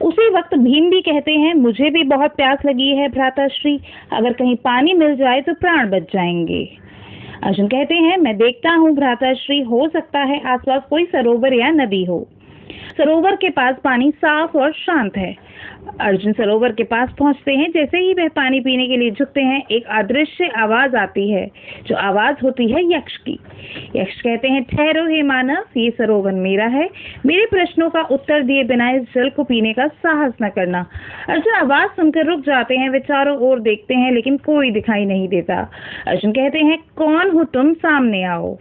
उसी वक्त भीम भी कहते हैं, मुझे भी बहुत प्यास लगी है भ्राताश्री, अगर कहीं पानी मिल जाए तो प्राण बच जाएंगे। अर्जुन कहते हैं, मैं देखता हूँ भ्राताश्री, हो सकता है आसपास कोई सरोवर या नदी हो। सरोवर के पास पानी साफ और शांत है। अर्जुन सरोवर के पास पहुंचते हैं। जैसे ही वह पानी पीने के लिए झुकते हैं, एक अदृश्य आवाज आती है, जो आवाज होती है यक्ष की। यक्ष कहते हैं, ठहरो हे मानव, ये सरोवर मेरा है, मेरे प्रश्नों का उत्तर दिए बिना इस जल को पीने का साहस न करना। अर्जुन आवाज सुनकर रुक जाते हैं। वे चारों ओर देखते हैं लेकिन कोई दिखाई नहीं देता। अर्जुन कहते हैं, कौन हो तुम, सामने आओ।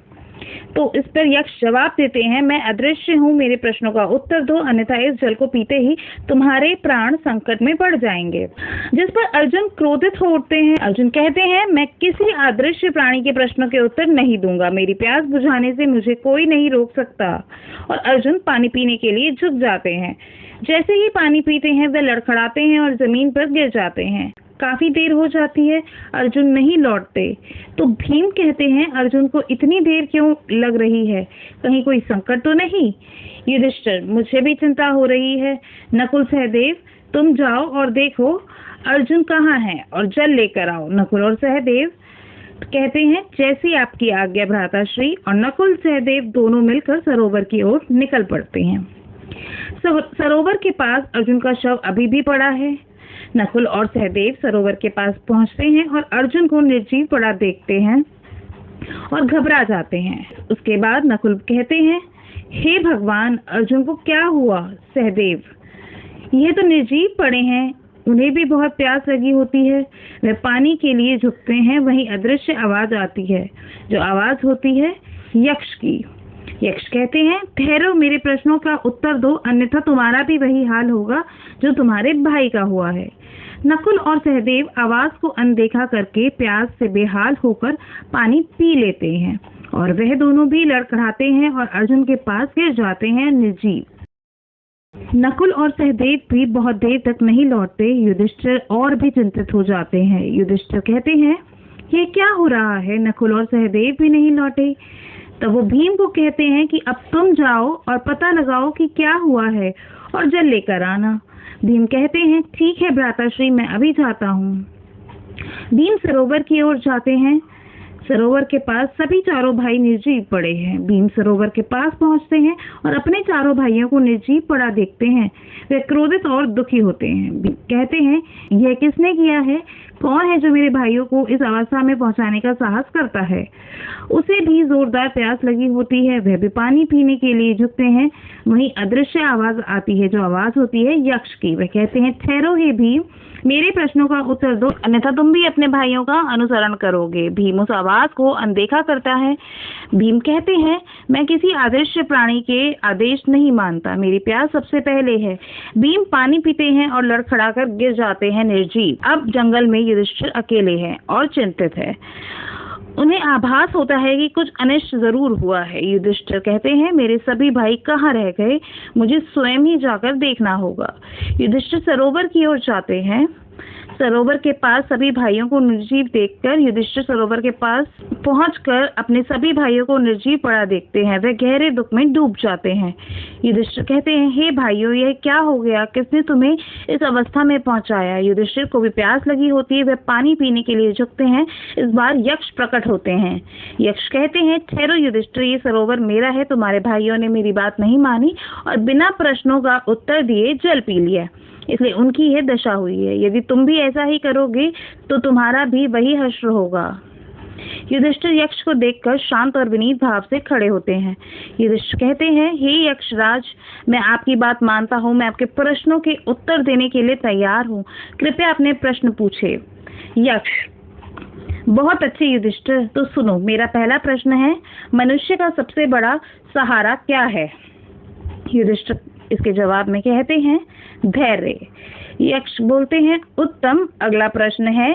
तो इस पर यक्ष जवाब देते हैं, मैं अदृश्य हूँ, मेरे प्रश्नों का उत्तर दो, अन्यथा इस जल को पीते ही तुम्हारे प्राण संकट में पड़ जाएंगे। जिस पर अर्जुन क्रोधित हो उठते हैं। अर्जुन कहते हैं, मैं किसी अदृश्य प्राणी के प्रश्नों के उत्तर नहीं दूंगा, मेरी प्यास बुझाने से मुझे कोई नहीं रोक सकता। और अर्जुन पानी पीने के लिए झुक जाते हैं। जैसे ही पानी पीते हैं वे लड़खड़ाते हैं और जमीन पर गिर जाते हैं। काफी देर हो जाती है, अर्जुन नहीं लौटते। तो भीम कहते हैं, अर्जुन को इतनी देर क्यों लग रही है, कहीं कोई संकट तो नहीं? युधिष्ठिर, मुझे भी चिंता हो रही है। नकुल सहदेव, तुम जाओ और देखो अर्जुन कहाँ है और जल लेकर आओ। नकुल और सहदेव कहते हैं, जैसी आपकी आज्ञा भ्राताश्री। और नकुल सहदेव दोनों मिलकर सरोवर की ओर निकल पड़ते हैं। सरोवर के पास अर्जुन का शव अभी भी पड़ा है। नकुल और सहदेव सरोवर के पास पहुंचते हैं और अर्जुन को निर्जीव पड़ा देखते हैं और घबरा जाते हैं। उसके बाद नकुल कहते हैं, हे भगवान, अर्जुन को क्या हुआ? सहदेव, ये तो निर्जीव पड़े हैं, उन्हें भी बहुत प्यास लगी होती है। वे पानी के लिए झुकते हैं, वहीं अदृश्य आवाज आती है, जो आवाज होती है यक्ष की। यक्ष कहते हैं, ठहरो, मेरे प्रश्नों का उत्तर दो, अन्यथा तुम्हारा भी वही हाल होगा जो तुम्हारे भाई का हुआ है। नकुल और सहदेव आवाज को अनदेखा करके प्यास से बेहाल होकर पानी पी लेते हैं और वह दोनों भी लड़खड़ाते हैं और अर्जुन के पास गिर जाते हैं निर्जीव। नकुल और सहदेव भी बहुत देर तक नहीं लौटते। युधिष्ठिर और भी चिंतित हो जाते हैं। युधिष्ठिर कहते हैं, ये क्या हो रहा है? नकुल और सहदेव भी नहीं लौटे। तब वो भीम को कहते हैं कि अब तुम जाओ और पता लगाओ कि क्या हुआ है और जल लेकर आना। भीम कहते हैं, ठीक है भ्राताश्री, मैं अभी जाता हूँ। भीम सरोवर की ओर जाते हैं। सरोवर के पास सभी चारों भाई निर्जीव पड़े हैं। भीम सरोवर के पास पहुंचते हैं और अपने चारों भाइयों को निर्जीव पड़ा देखते हैं। वे क्रोधित और दुखी होते हैं। कहते हैं, यह किसने किया है? कौन है जो मेरे भाइयों को इस अवस्था में पहुंचाने का साहस करता है? उसे भी जोरदार प्यास लगी होती है, वह भी पानी पीने के लिए झुकते हैं। वहीं अदृश्य आवाज आती है, जो आवाज होती है यक्ष की। वह कहते हैं, ठहरो हे भीम, मेरे प्रश्नों का उत्तर दो, अन्यथा तुम भी अपने भाइयों का अनुसरण करोगे। भीम उस आवाज को अनदेखा करता है। भीम कहते हैं, मैं किसी अदृश्य प्राणी के आदेश नहीं मानता, मेरी प्यास सबसे पहले है। भीम पानी पीते हैं और लड़खड़ाकर गिर जाते हैं निर्जीव। अब जंगल में युधिष्ठिर अकेले हैं और चिंतित है। उन्हें आभास होता है कि कुछ अनिष्ट जरूर हुआ है। युधिष्ठिर कहते हैं, मेरे सभी भाई कहाँ रह गए? मुझे स्वयं ही जाकर देखना होगा। युधिष्ठिर सरोवर की ओर जाते हैं। सरोवर के पास सभी भाइयों को निर्जीव देखकर युधिष्ठिर सरोवर के पास पहुंचकर अपने सभी भाइयों को निर्जीव पड़ा देखते हैं। वे गहरे दुख में डूब जाते हैं। युधिष्ठिर कहते हैं, हे भाइयों, यह क्या हो गया? किसने तुम्हें इस अवस्था में पहुंचाया? युधिष्ठिर को भी प्यास लगी होती है। वे पानी पीने के लिए झुकते हैं। इस बार यक्ष प्रकट होते हैं। यक्ष कहते हैं, ठहरो युधिष्ठिर, ये सरोवर मेरा है। तुम्हारे भाइयों ने मेरी बात नहीं मानी और बिना प्रश्नों का उत्तर दिए जल पी लिया, इसलिए उनकी यह दशा हुई है। यदि तुम भी ऐसा ही करोगे तो तुम्हारा भी वही हश्र होगा। युधिष्ठिर यक्ष को देखकर शांत और विनीत भाव से खड़े होते हैं। युधिष्ठिर कहते हैं, हे यक्षराज, मैं आपकी बात मानता हूँ, मैं आपके प्रश्नों के उत्तर देने के लिए तैयार हूँ। कृपया अपने प्रश्न पूछे। यक्ष, बहुत अच्छे युधिष्ठिर, तो सुनो, मेरा पहला प्रश्न है, मनुष्य का सबसे बड़ा सहारा क्या है? युधिष्ठिर इसके जवाब में कहते हैं, धैर्य। यक्ष बोलते हैं, उत्तम। अगला प्रश्न है,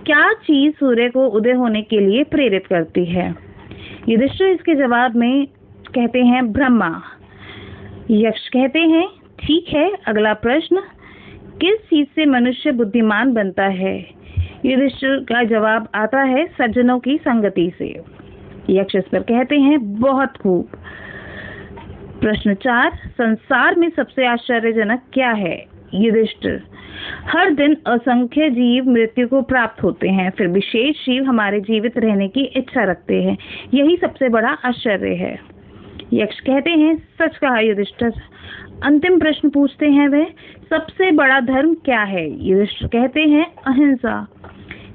क्या चीज सूर्य को उदय होने के लिए प्रेरित करती है? युधिष्ठिर इसके जवाब में कहते हैं, ब्रह्मा। यक्ष कहते हैं, ठीक है। अगला प्रश्न, किस चीज से मनुष्य बुद्धिमान बनता है? युधिष्ठिर का जवाब आता है, सज्जनों की संगति से। यक्ष इस पर कहते हैं, बहुत खूब। प्रश्न 4, संसार में सबसे आश्चर्यजनक क्या है? युधिष्ठिर, हर दिन असंख्य जीव मृत्यु को प्राप्त होते हैं, फिर विशेष जीव हमारे जीवित रहने की इच्छा रखते हैं, यही सबसे बड़ा आश्चर्य है। यक्ष कहते हैं, सच कहा युधिष्ठिर। अंतिम प्रश्न पूछते हैं वे, सबसे बड़ा धर्म क्या है? युधिष्ठिर कहते हैं, अहिंसा।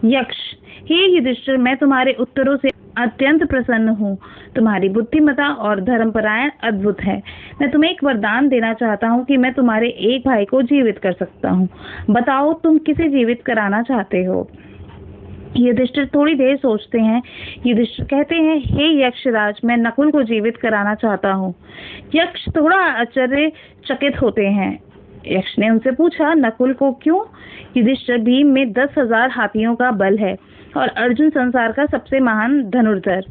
यक्ष, हे युधिष्ठिर, मैं तुम्हारे उत्तरों से अत्यंत प्रसन्न हूँ। तुम्हारी बुद्धिमता और धर्मपरायण अद्भुत है। मैं तुम्हें एक वरदान देना चाहता हूँ कि मैं तुम्हारे एक भाई को जीवित कर सकता हूँ। बताओ, तुम किसे जीवित कराना चाहते हो? युधिष्ठिर थोड़ी देर सोचते हैं। युधिष्ठिर कहते हैं, हे यक्षराज, मैं नकुल को जीवित कराना चाहता हूँ। यक्ष थोड़ा आश्चर्यचकित होते हैं। यक्ष ने उनसे पूछा, नकुल को क्यों? युधिष्ठिर, भीम में 10,000 हाथियों का बल है और अर्जुन संसार का सबसे महान धनुर्धर।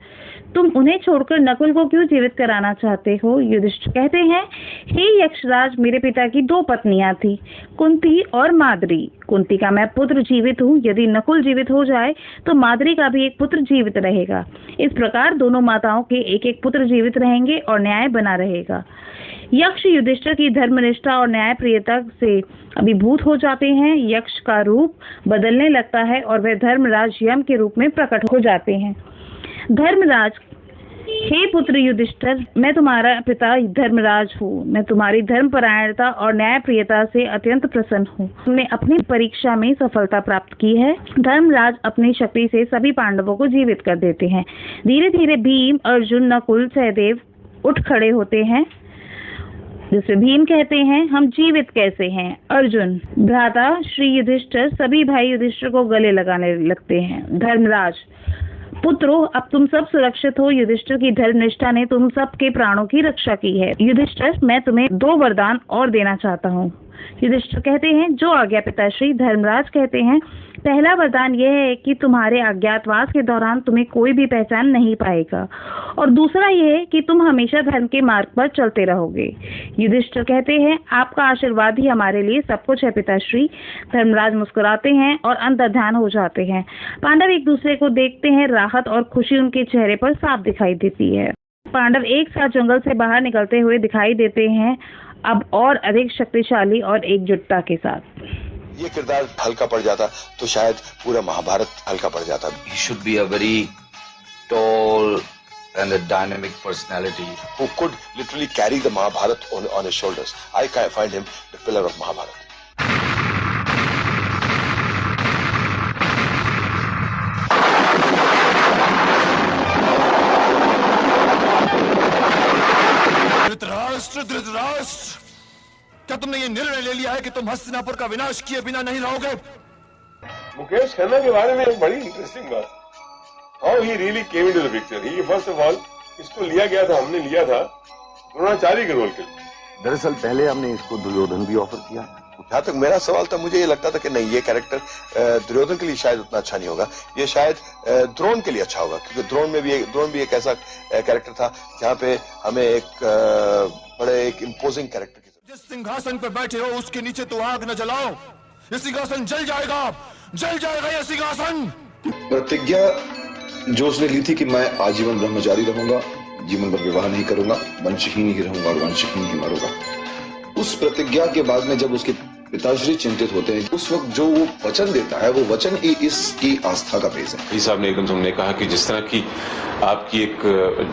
तुम उन्हें छोड़कर नकुल को क्यों जीवित कराना चाहते हो? युधिष्ठिर कहते हैं, हे यक्षराज, मेरे पिता की 2 पत्नियां थी, कुंती और माद्री। कुंती का मैं पुत्र जीवित हूँ। यदि नकुल जीवित हो जाए तो माद्री का भी एक पुत्र जीवित रहेगा। इस प्रकार दोनों माताओं के एक एक पुत्र जीवित रहेंगे और न्याय बना रहेगा। यक्ष युधिष्ठिर की धर्मनिष्ठा और न्यायप्रियता से अभिभूत हो जाते हैं। यक्ष का रूप बदलने लगता है और वह धर्मराज यम के रूप में प्रकट हो जाते हैं। धर्मराज, हे पुत्र युधिष्ठिर, मैं तुम्हारा पिता धर्मराज हूँ। मैं तुम्हारी धर्मपरायणता और न्यायप्रियता से अत्यंत प्रसन्न हूँ। तुमने अपनी परीक्षा में सफलता प्राप्त की है। धर्मराज अपनी शक्ति से सभी पांडवों को जीवित कर देते हैं। धीरे धीरे भीम, अर्जुन, नकुल, सहदेव उठ खड़े होते हैं। जिससे भीम कहते हैं, हम जीवित कैसे हैं? अर्जुन, भ्राता श्री युधिष्ठिर, सभी भाई युधिष्ठिर को गले लगाने लगते हैं। धर्मराज, पुत्रों, अब तुम सब सुरक्षित हो। युधिष्ठिर की धर्मनिष्ठा ने तुम सब के प्राणों की रक्षा की है। युधिष्ठिर, मैं तुम्हें 2 वरदान और देना चाहता हूँ। युधिष्ठिर कहते हैं, जो आज्ञा पिताश्री। धर्मराज कहते हैं, पहला वरदान यह है कि तुम्हारे अज्ञातवास के दौरान तुम्हें कोई भी पहचान नहीं पाएगा, और दूसरा यह है कि तुम हमेशा धर्म के मार्ग पर चलते रहोगे। युधिष्ठिर कहते हैं, आपका आशीर्वाद ही हमारे लिए सब कुछ है पिताश्री। धर्मराज मुस्कुराते हैं और अंतर्ध्यान हो जाते हैं। पांडव एक दूसरे को देखते हैं। राहत और खुशी उनके चेहरे पर साफ दिखाई देती है। पांडव एक साथ जंगल से बाहर निकलते हुए दिखाई देते हैं, अब और अधिक शक्तिशाली और एकजुटता के साथ। ये किरदार हल्का पड़ जाता तो शायद पूरा महाभारत हल्का पड़ जाता। He should be a very tall and a dynamic personality who could literally carry the Mahabharat on his shoulders. I find him the pillar of Mahabharat. Dhritarashtra, क्या तुमने ये निर्णय ले लिया है कि तुम हस्तिनापुर का विनाश किए बिना नहीं रहोगे? मुकेश खन्ना के बारे में एक बड़ी इंटरेस्टिंग बात, how he really came into the picture. He first of all इसको लिया गया था, हमने लिया था द्रोणाचार्य के रोल के लिए। दरअसल पहले हमने इसको दुर्योधन भी ऑफर किया। जहाँ तक मेरा सवाल था, मुझे ये लगता था कि नहीं, ये कैरेक्टर दुर्योधन के लिए शायद उतना अच्छा नहीं होगा, ये शायद द्रोण के लिए अच्छा होगा, क्योंकि द्रोण भी एक ऐसा कैरेक्टर था जहाँ पे हमें एक बड़े एक इम्पोजिंग कैरेक्टर की। जिस सिंहासन पर बैठे हो उसके नीचे तो आग न जलाओ, ये सिंहासन जल जाएगा ये सिंहासन। प्रतिज्ञा जो उसने ली थी कि मैं आजीवन ब्रह्मचारी रहूंगा, जीवन भर विवाह नहीं करूंगा, वंशहीन ही रहूंगा और वंशहीन ही मरूंगा। उस प्रतिज्ञा के बाद में जब उसके पिताश्री चिंतित होते हैं, उस वक्त जो वो वचन देता है, वो वचन ही इसकी आस्था का बेस है। भाई साहब ने एकदम हमने कहा कि जिस तरह की आपकी एक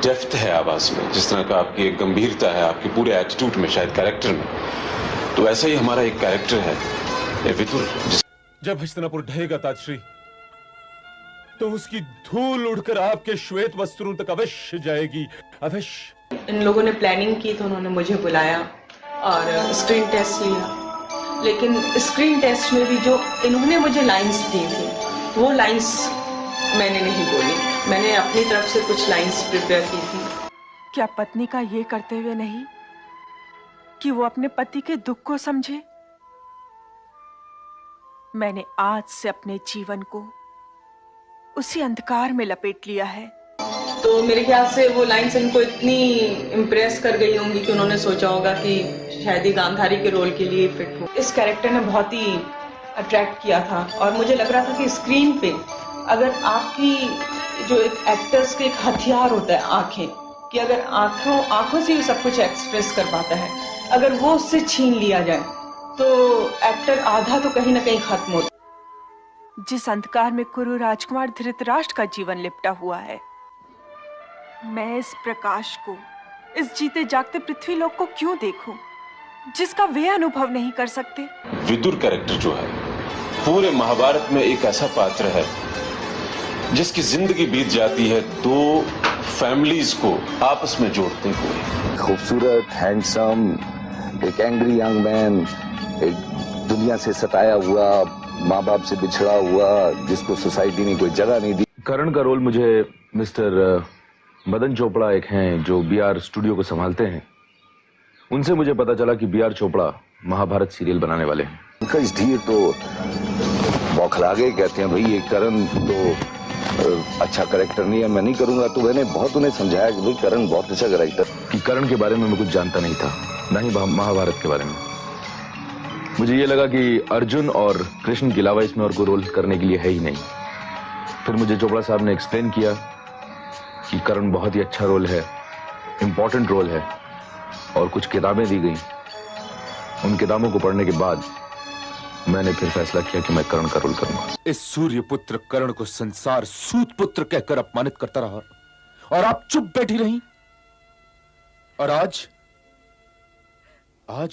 डेप्थ है आवाज में, जिस तरह का आपकी एक गंभीरता है आपके पूरे एटीट्यूड में, शायद कैरेक्टर में, तो ऐसा ही हमारा एक कैरेक्टर है विदुर। जब हस्तिनापुर ढहेगा ताजश्री, तो उसकी धूल उड़कर आपके श्वेत वस्त्रों तक अवश्य जाएगी, अवश्य। इन लोगों ने प्लानिंग की तो उन्होंने मुझे बुलाया और स्क्रीन टेस्ट लिया, लेकिन स्क्रीन टेस्ट में भी जो इन्होंने मुझे लाइंस दी थी, वो लाइंस मैंने नहीं बोली। मैंने अपनी तरफ से कुछ लाइंस प्रिपेयर की थी। क्या पत्नी का ये करते हुए नहीं कि वो अपने पति के दुख को समझे? मैंने आज से अपने जीवन को उसी अंधकार में लपेट लिया है। तो मेरे ख्याल से वो लाइंस इनको इतनी इम्प्रेस कर गई होंगी कि उन्होंने सोचा होगा कि शायद ही गांधारी के रोल के लिए फिट हो। इस कैरेक्टर ने बहुत ही अट्रैक्ट किया था और मुझे लग रहा था कि स्क्रीन पे अगर आपकी जो एक एक्टर्स के एक हथियार होता है आंखें, कि अगर आंखों से ही सब कुछ एक्सप्रेस कर पाता है, अगर वो उससे छीन लिया जाए तो एक्टर आधा तो कहीं ना कहीं खत्म होता। जिस अंधकार में कुरु राजकुमार धृतराष्ट्र का जीवन लिपटा हुआ है, मैं इस प्रकाश को, इस जीते जागते पृथ्वीलोक को क्यों देखूं, जिसका वे अनुभव नहीं कर सकते। विदुर कैरेक्टर जो है पूरे महाभारत में एक ऐसा पात्र है जिसकी जिंदगी बीत जाती है 2 फैमिलीज को आपस में जोड़ते हुए। खूबसूरत, हैंडसम, एक एंग्री यंग मैन, एक दुनिया से सताया हुआ माँ बाप से बिछड़ा हुआ, जिसको सोसाइटी ने कोई जगह नहीं दी। करण का रोल मुझे मिस्टर मदन चोपड़ा एक हैं जो बीआर स्टूडियो को संभालते हैं, उनसे मुझे पता चला कि बीआर चोपड़ा महाभारत सीरियल बनाने वाले हैं। उनका इस धीर तो बौखला गए, कहते हैं भाई ये करण तो अच्छा करेक्टर नहीं है, मैं नहीं करूंगा। तो मैंने बहुत उन्हें समझाया कि भाई करण बहुत अच्छा करेक्टर। कि करण के बारे में मैं कुछ जानता नहीं था, ना ही महाभारत के बारे में। मुझे ये लगा कि अर्जुन और कृष्ण के अलावा इसमें और कोई रोल करने के लिए है ही नहीं। फिर मुझे चोपड़ा साहब ने एक्सप्लेन किया कि करण बहुत ही अच्छा रोल है, इंपॉर्टेंट रोल है, और कुछ किताबें दी गई। उन किताबों को पढ़ने के बाद मैंने फिर फैसला किया कि मैं करण का रोल करूंगा। इस सूर्य पुत्र करण को संसार सूत पुत्र कहकर अपमानित करता रहा और आप चुप बैठी रहीं। और आज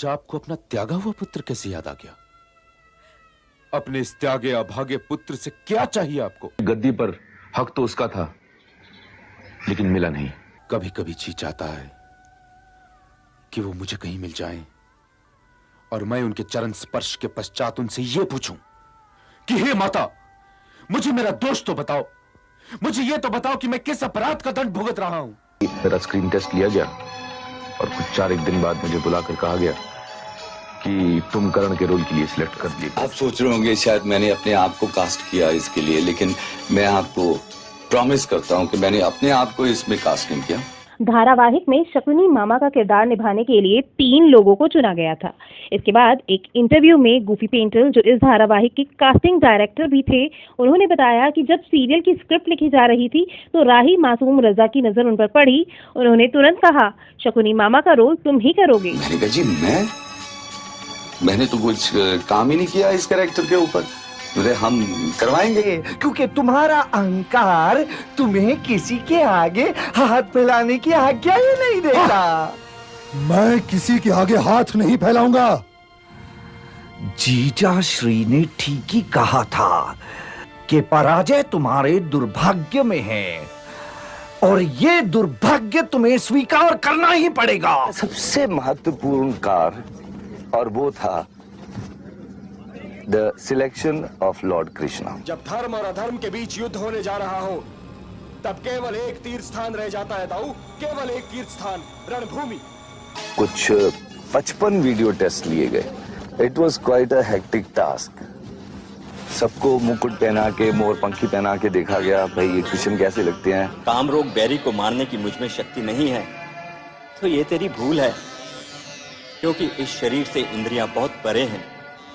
आपको अपना त्यागा हुआ पुत्र कैसे याद आ गया? अपने इस त्यागे अभागे पुत्र से क्या चाहिए आपको? गद्दी पर हक तो उसका था, लेकिन मिला नहीं। कभी कभी जी चाहता है कि वो मुझे कहीं मिल जाएं और मैं उनके चरण स्पर्श के पश्चात उनसे ये पूछूं कि हे माता, मुझे मेरा दोष तो बताओ, मुझे ये तो बताओ कि मैं किस अपराध का दंड भुगत रहा हूं। मेरा स्क्रीन टेस्ट लिया गया और कुछ 4 दिन बाद मुझे बुलाकर कहा गया कि तुम करण के रोल के लिए सिलेक्ट कर दिए। आप सोच रहे होंगे शायद मैंने अपने आप को कास्ट किया इसके लिए, लेकिन मैं आपको प्रॉमिस करता हूं कि मैंने अपने आप को इसमें कास्ट नहीं किया। धारावाहिक में शकुनी मामा का किरदार निभाने के लिए 3 लोगों को चुना गया था। इसके बाद एक इंटरव्यू में गूफी पेंटल, जो इस धारावाहिक की कास्टिंग डायरेक्टर भी थे, उन्होंने बताया कि जब सीरियल की स्क्रिप्ट लिखी जा रही थी तो राही मासूम रजा की नजर उन पर पड़ी। उन्होंने तुरंत कहा, शकुनी मामा का रोल तुम ही करोगे। मैंने कहा, जी मैंने तो कुछ काम ही नहीं किया इस कैरेक्टर के ऊपर। हम करवाएंगे, क्योंकि तुम्हारा अहंकार तुम्हें किसी के आगे हाथ फैलाने की आज्ञा ही नहीं देता। मैं किसी के आगे हाथ नहीं फैलाऊंगा। जीजा श्री ने ठीक ही कहा था कि पराजय तुम्हारे दुर्भाग्य में है और ये दुर्भाग्य तुम्हें स्वीकार करना ही पड़ेगा। सबसे महत्वपूर्ण कार्य, और वो था The selection of Lord Krishna। जब धर्म और अधर्म के बीच युद्ध होने जा रहा हो, तब केवल एक तीर्थ स्थान रह जाता है दाऊ, केवल एक तीर्थ स्थान, रणभूमि। कुछ 55 वीडियो टेस्ट लिए गए। It was quite a hectic task। सबको मुकुट पहना के, मोर पंखी पहना के देखा गया, भाई ये कृष्ण कैसे लगते हैं। कामरोग बैरी को मारने की मुझ में शक्ति नहीं है, तो ये तेरी भूल है, क्योंकि इस शरीर से इंद्रियां बहुत परे हैं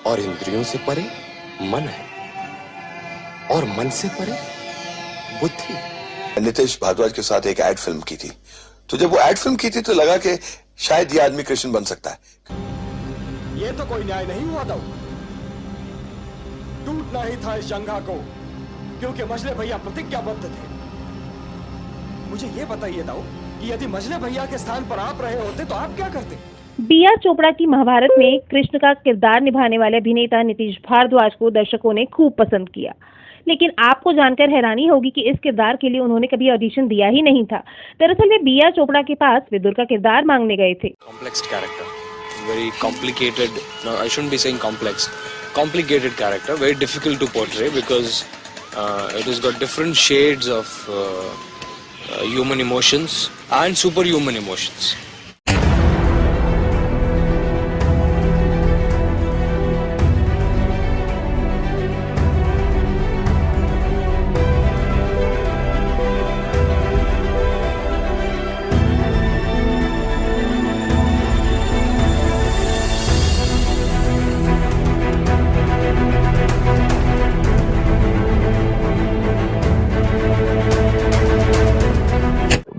और इंद्रियों से परे मन है और मन से परे बुद्धि। नितेश भारद्वाज के साथ एक एड फिल्म की थी, तो जब वो एड फिल्म की थी तो लगा कि शायद ये आदमी कृष्ण बन सकता है। ये तो कोई न्याय नहीं हुआ दाऊ, टूटना ही था इस जंगा को, क्योंकि मजले भैया प्रतिज्ञाबद्ध थे। मुझे ये बताइए दाऊ कि यदि मजले भैया के स्थान पर आप रहे होते तो आप क्या करते? बीआर चोपड़ा की महाभारत में कृष्ण का किरदार निभाने वाले अभिनेता नीतीश भारद्वाज को दर्शकों ने खूब पसंद किया, लेकिन आपको जानकर हैरानी होगी कि इस किरदार के लिए उन्होंने कभी ऑडिशन दिया ही नहीं था। दरअसल वे बीआर चोपड़ा के पास विदुर का किरदार मांगने गए थे। Complex character, very complicated, no, I shouldn't be saying complex, complicated character, very difficult to portray because it has got different shades of human emotions and superhuman emotions.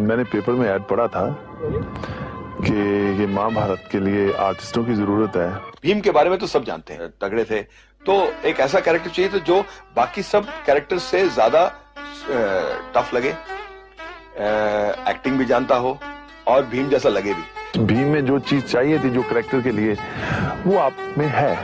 मैंने पेपर में ऐड पढ़ा था कि ये महाभारत के लिए आर्टिस्टों की जरूरत है। भीम के बारे में तो सब जानते हैं, तगड़े थे, तो एक ऐसा कैरेक्टर चाहिए था जो बाकी सब कैरेक्टर से ज्यादा टफ लगे, एक्टिंग भी जानता हो और भीम जैसा लगे भी। भीम में जो चीज चाहिए थी जो कैरेक्टर के लिए, वो आप में है।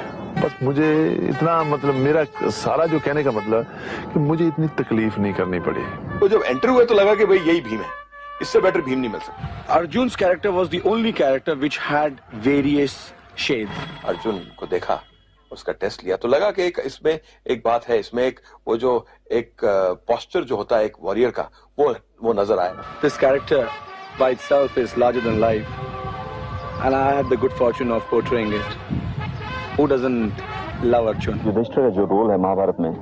बस मुझे इतना, मतलब मेरा सारा जो कहने का मतलब कि मुझे इतनी तकलीफ नहीं करनी पड़ी। तो जब एंटर हुए तो लगा कि भाई यही भीम है, इससे बेटर भीम नहीं मिल सकता। Arjun's character was the only character which had various shades. Arjun को देखा उसका टेस्ट लिया तो लगा कि एक इसमें एक बात है, इसमें एक वो जो एक पोस्चर जो होता है एक वॉरियर का, वो नजर आया। This character by itself is larger than life, and I had the good fortune of portraying it. Who doesn't love Arjun? Yudhishthir का जो रोल है महाभारत में,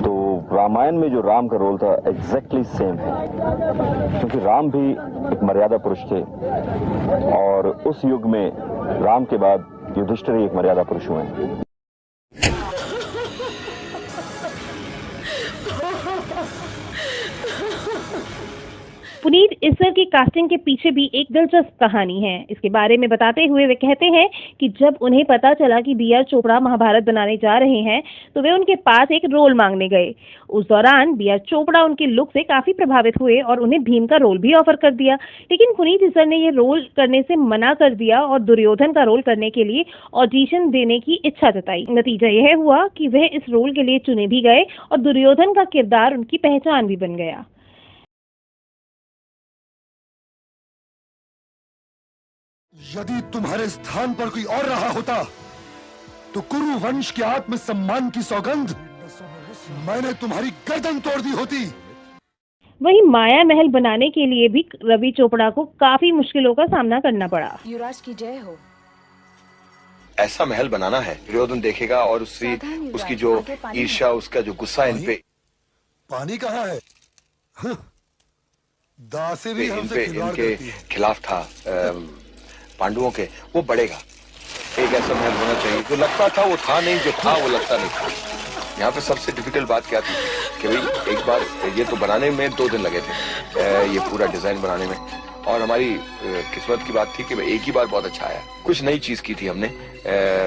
तो रामायण में जो राम का रोल था एग्जैक्टली सेम है, क्योंकि राम भी एक मर्यादा पुरुष थे और उस युग में राम के बाद युधिष्ठिर एक मर्यादा पुरुष हुए। पुनीत इस्सर की कास्टिंग के पीछे भी एक दिलचस्प कहानी है। इसके बारे में बताते हुए वे कहते हैं कि जब उन्हें पता चला कि बी आर चोपड़ा महाभारत बनाने जा रहे हैं तो वे उनके पास एक रोल मांगने गए। उस दौरान बी आर चोपड़ा उनके लुक से काफी प्रभावित हुए और उन्हें भीम का रोल भी ऑफर कर दिया, लेकिन पुनीत इस्सर ने ये रोल करने से मना कर दिया और दुर्योधन का रोल करने के लिए ऑडिशन देने की इच्छा जताई। नतीजा यह हुआ कि वह इस रोल के लिए चुने भी गए और दुर्योधन का किरदार उनकी पहचान भी बन गया। यदि तुम्हारे स्थान पर कोई और रहा होता तो कुरु वंश के आत्मसम्मान की सौगंध मैंने तुम्हारी गर्दन तोड़ दी होती। वहीं माया महल बनाने के लिए भी रवि चोपड़ा को काफी मुश्किलों का सामना करना पड़ा। युवराज की जय हो। ऐसा महल बनाना है, दुर्योधन देखेगा और उसकी जो ईर्ष्या, उसका जो गुस्सा इन पे। पानी कहाँ है? दासे भी हमसे इनके खिलाफ था पांडवों के, वो बढ़ेगा। एक ऐसा महल होना चाहिए जो लगता था वो था नहीं, जो था वो लगता नहीं था। यहाँ पे सबसे डिफिकल्ट बात क्या थी कि भाई एक बार ये तो बनाने में 2 दिन लगे थे, ये पूरा डिजाइन बनाने में, और हमारी किस्मत की बात थी कि एक ही बार बहुत अच्छा आया। कुछ नई चीज की थी हमने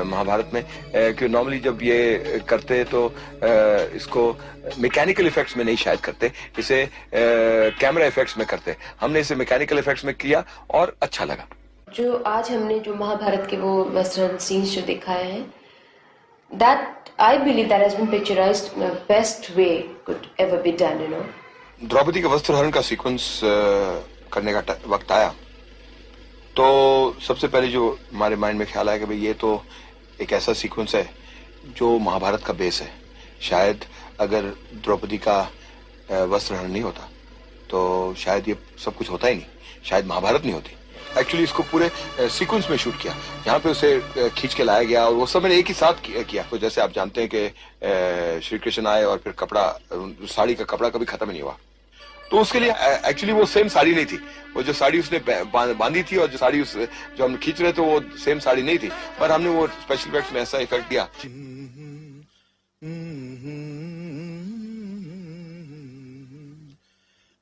महाभारत में, कि नॉर्मली जब ये करते तो इसको मैकेनिकल इफेक्ट्स में नहीं शायद करते, इसे कैमरा इफेक्ट्स में करते। हमने इसे मैकेनिकल इफेक्ट्स में किया और अच्छा लगा। जो आज हमने जो महाभारत के वो वेस्टर्न सीन्स जो दिखाए हैं, that I believe that has been picturized in the best way could ever be done, you know. Draupadi के वस्त्र हरण का सीक्वेंस करने का वक्त आया तो सबसे पहले जो हमारे माइंड में ख्याल आया कि भाई ये तो एक ऐसा सीक्वेंस है जो महाभारत का बेस है। शायद अगर द्रौपदी का वस्त्र हरण नहीं होता तो शायद ये सब कुछ होता ही नहीं, शायद महाभारत नहीं होती। एक्चुअली इसको पूरे सीक्वेंस में शूट किया, यहाँ पे उसे खींच के लाया गया और वो सब मैंने एक ही साथ किया। तो जैसे आप जानते हैं कि श्री कृष्ण आए और फिर कपड़ा, साड़ी का कपड़ा कभी खत्म नहीं हुआ, तो उसके लिए एक्चुअली वो सेम साड़ी नहीं थी। वो जो साड़ी उसने बांधी थी और जो साड़ी जो हम खींच रहे थे वो सेम साड़ी नहीं थी, पर हमने वो स्पेशल इफेक्ट्स में ऐसा इफेक्ट दिया।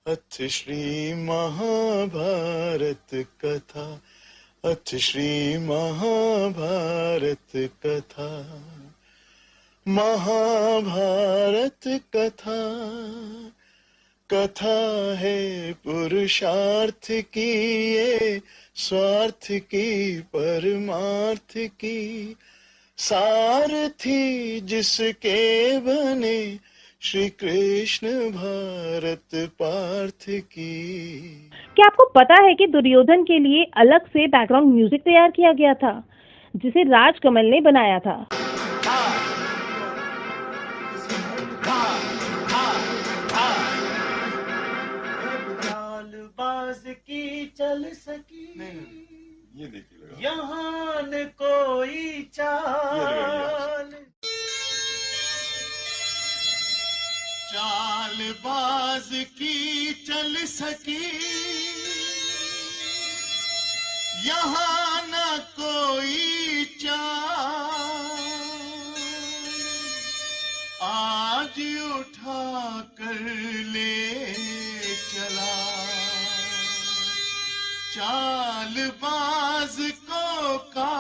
अथ श्री महाभारत कथा, अथ श्री महाभारत कथा, महाभारत कथा, कथा है पुरुषार्थ की, ये स्वार्थ की परमार्थ की, सारथी जिसके बने श्री कृष्ण भारत पार्थ की। क्या आपको पता है कि दुर्योधन के लिए अलग से बैकग्राउंड म्यूजिक तैयार किया गया था जिसे राजकमल ने बनाया था। चालबाज की चल सकी ये देखिए, यहाँ न कोई चाल, चालबाज की चल सकी, यहाँ न कोई चाल, आज उठा कर ले चला, चालबाज को का।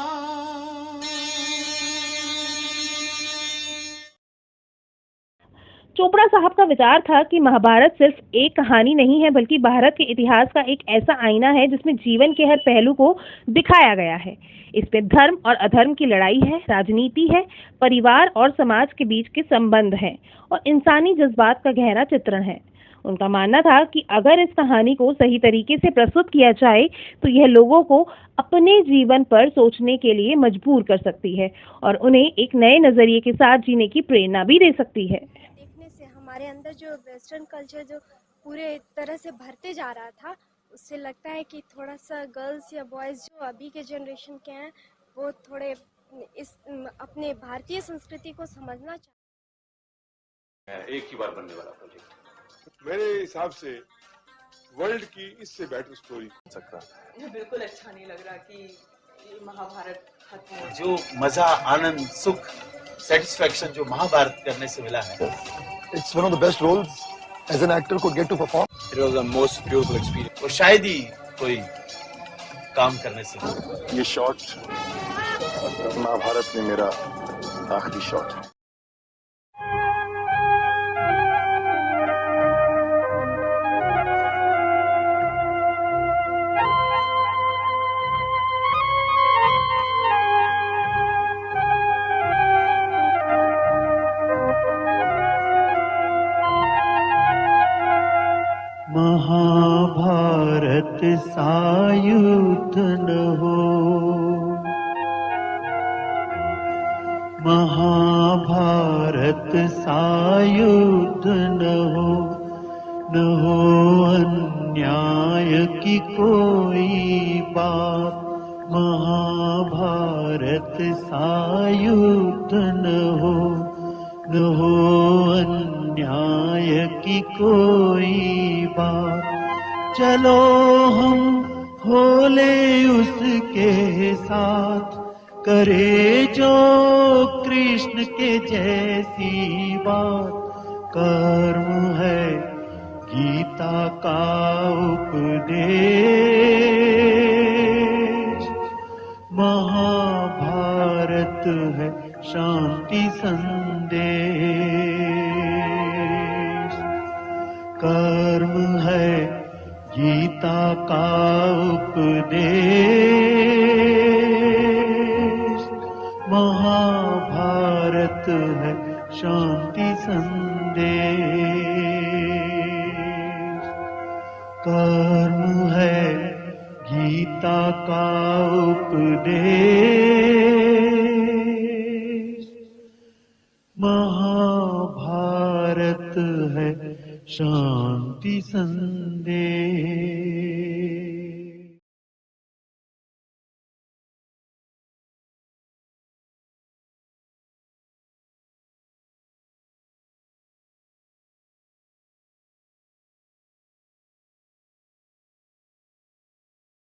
चोपड़ा साहब का विचार था कि महाभारत सिर्फ एक कहानी नहीं है बल्कि भारत के इतिहास का एक ऐसा आईना है जिसमें जीवन के हर पहलू को दिखाया गया है। इसमें धर्म और अधर्म की लड़ाई है, राजनीति है, परिवार और समाज के बीच के संबंध हैं और इंसानी जज्बात का गहरा चित्रण है। उनका मानना था कि अगर इस कहानी को सही तरीके से प्रस्तुत किया जाए तो यह लोगों को अपने जीवन पर सोचने के लिए मजबूर कर सकती है और उन्हें एक नए नजरिए के साथ जीने की प्रेरणा भी दे सकती है। देखने से हमारे अंदर जो वेस्टर्न कल्चर जो पूरे तरह से भरते जा रहा था, उससे लगता है कि थोड़ा सा गर्ल्स या बॉयज़ जो अभी के जनरेशन के हैं वो थोड़े इस अपने भारतीय संस्कृति को समझना चाहते हैं। एक ही बार बनने वाला प्रोजेक्ट मेरे हिसाब से वर्ल्ड की इससे बेटर स्टोरी हो सकता है। मुझे बिल्कुल अच्छा नहीं लग रहा कि ये महाभारत खत्म हो। जो मजा, आनंद, सुख, सेटिस्फैक्शन जो महाभारत करने से मिला है, It's one of the best roles as an actor could get to perform. It was the most beautiful experience. वो शायद ही कोई काम करने से मिला। ये शॉट महाभारत में मेरा आखिरी शॉट है। महाभारत सायुध न हो, महाभारत सायुध न हो अन्याय की कोई बात, महाभारत सायुध न हो अन्याय की कोई बात। चलो हम होले उसके साथ, करे जो कृष्ण के जैसी बात। कर्म है गीता का उपदेश, महाभारत है शांति संदेश। कर्म है गीता का उपदेश, महाभारत है शांति संदेश। कर्म है गीता का उपदेश, महाभारत है शांति संदेश।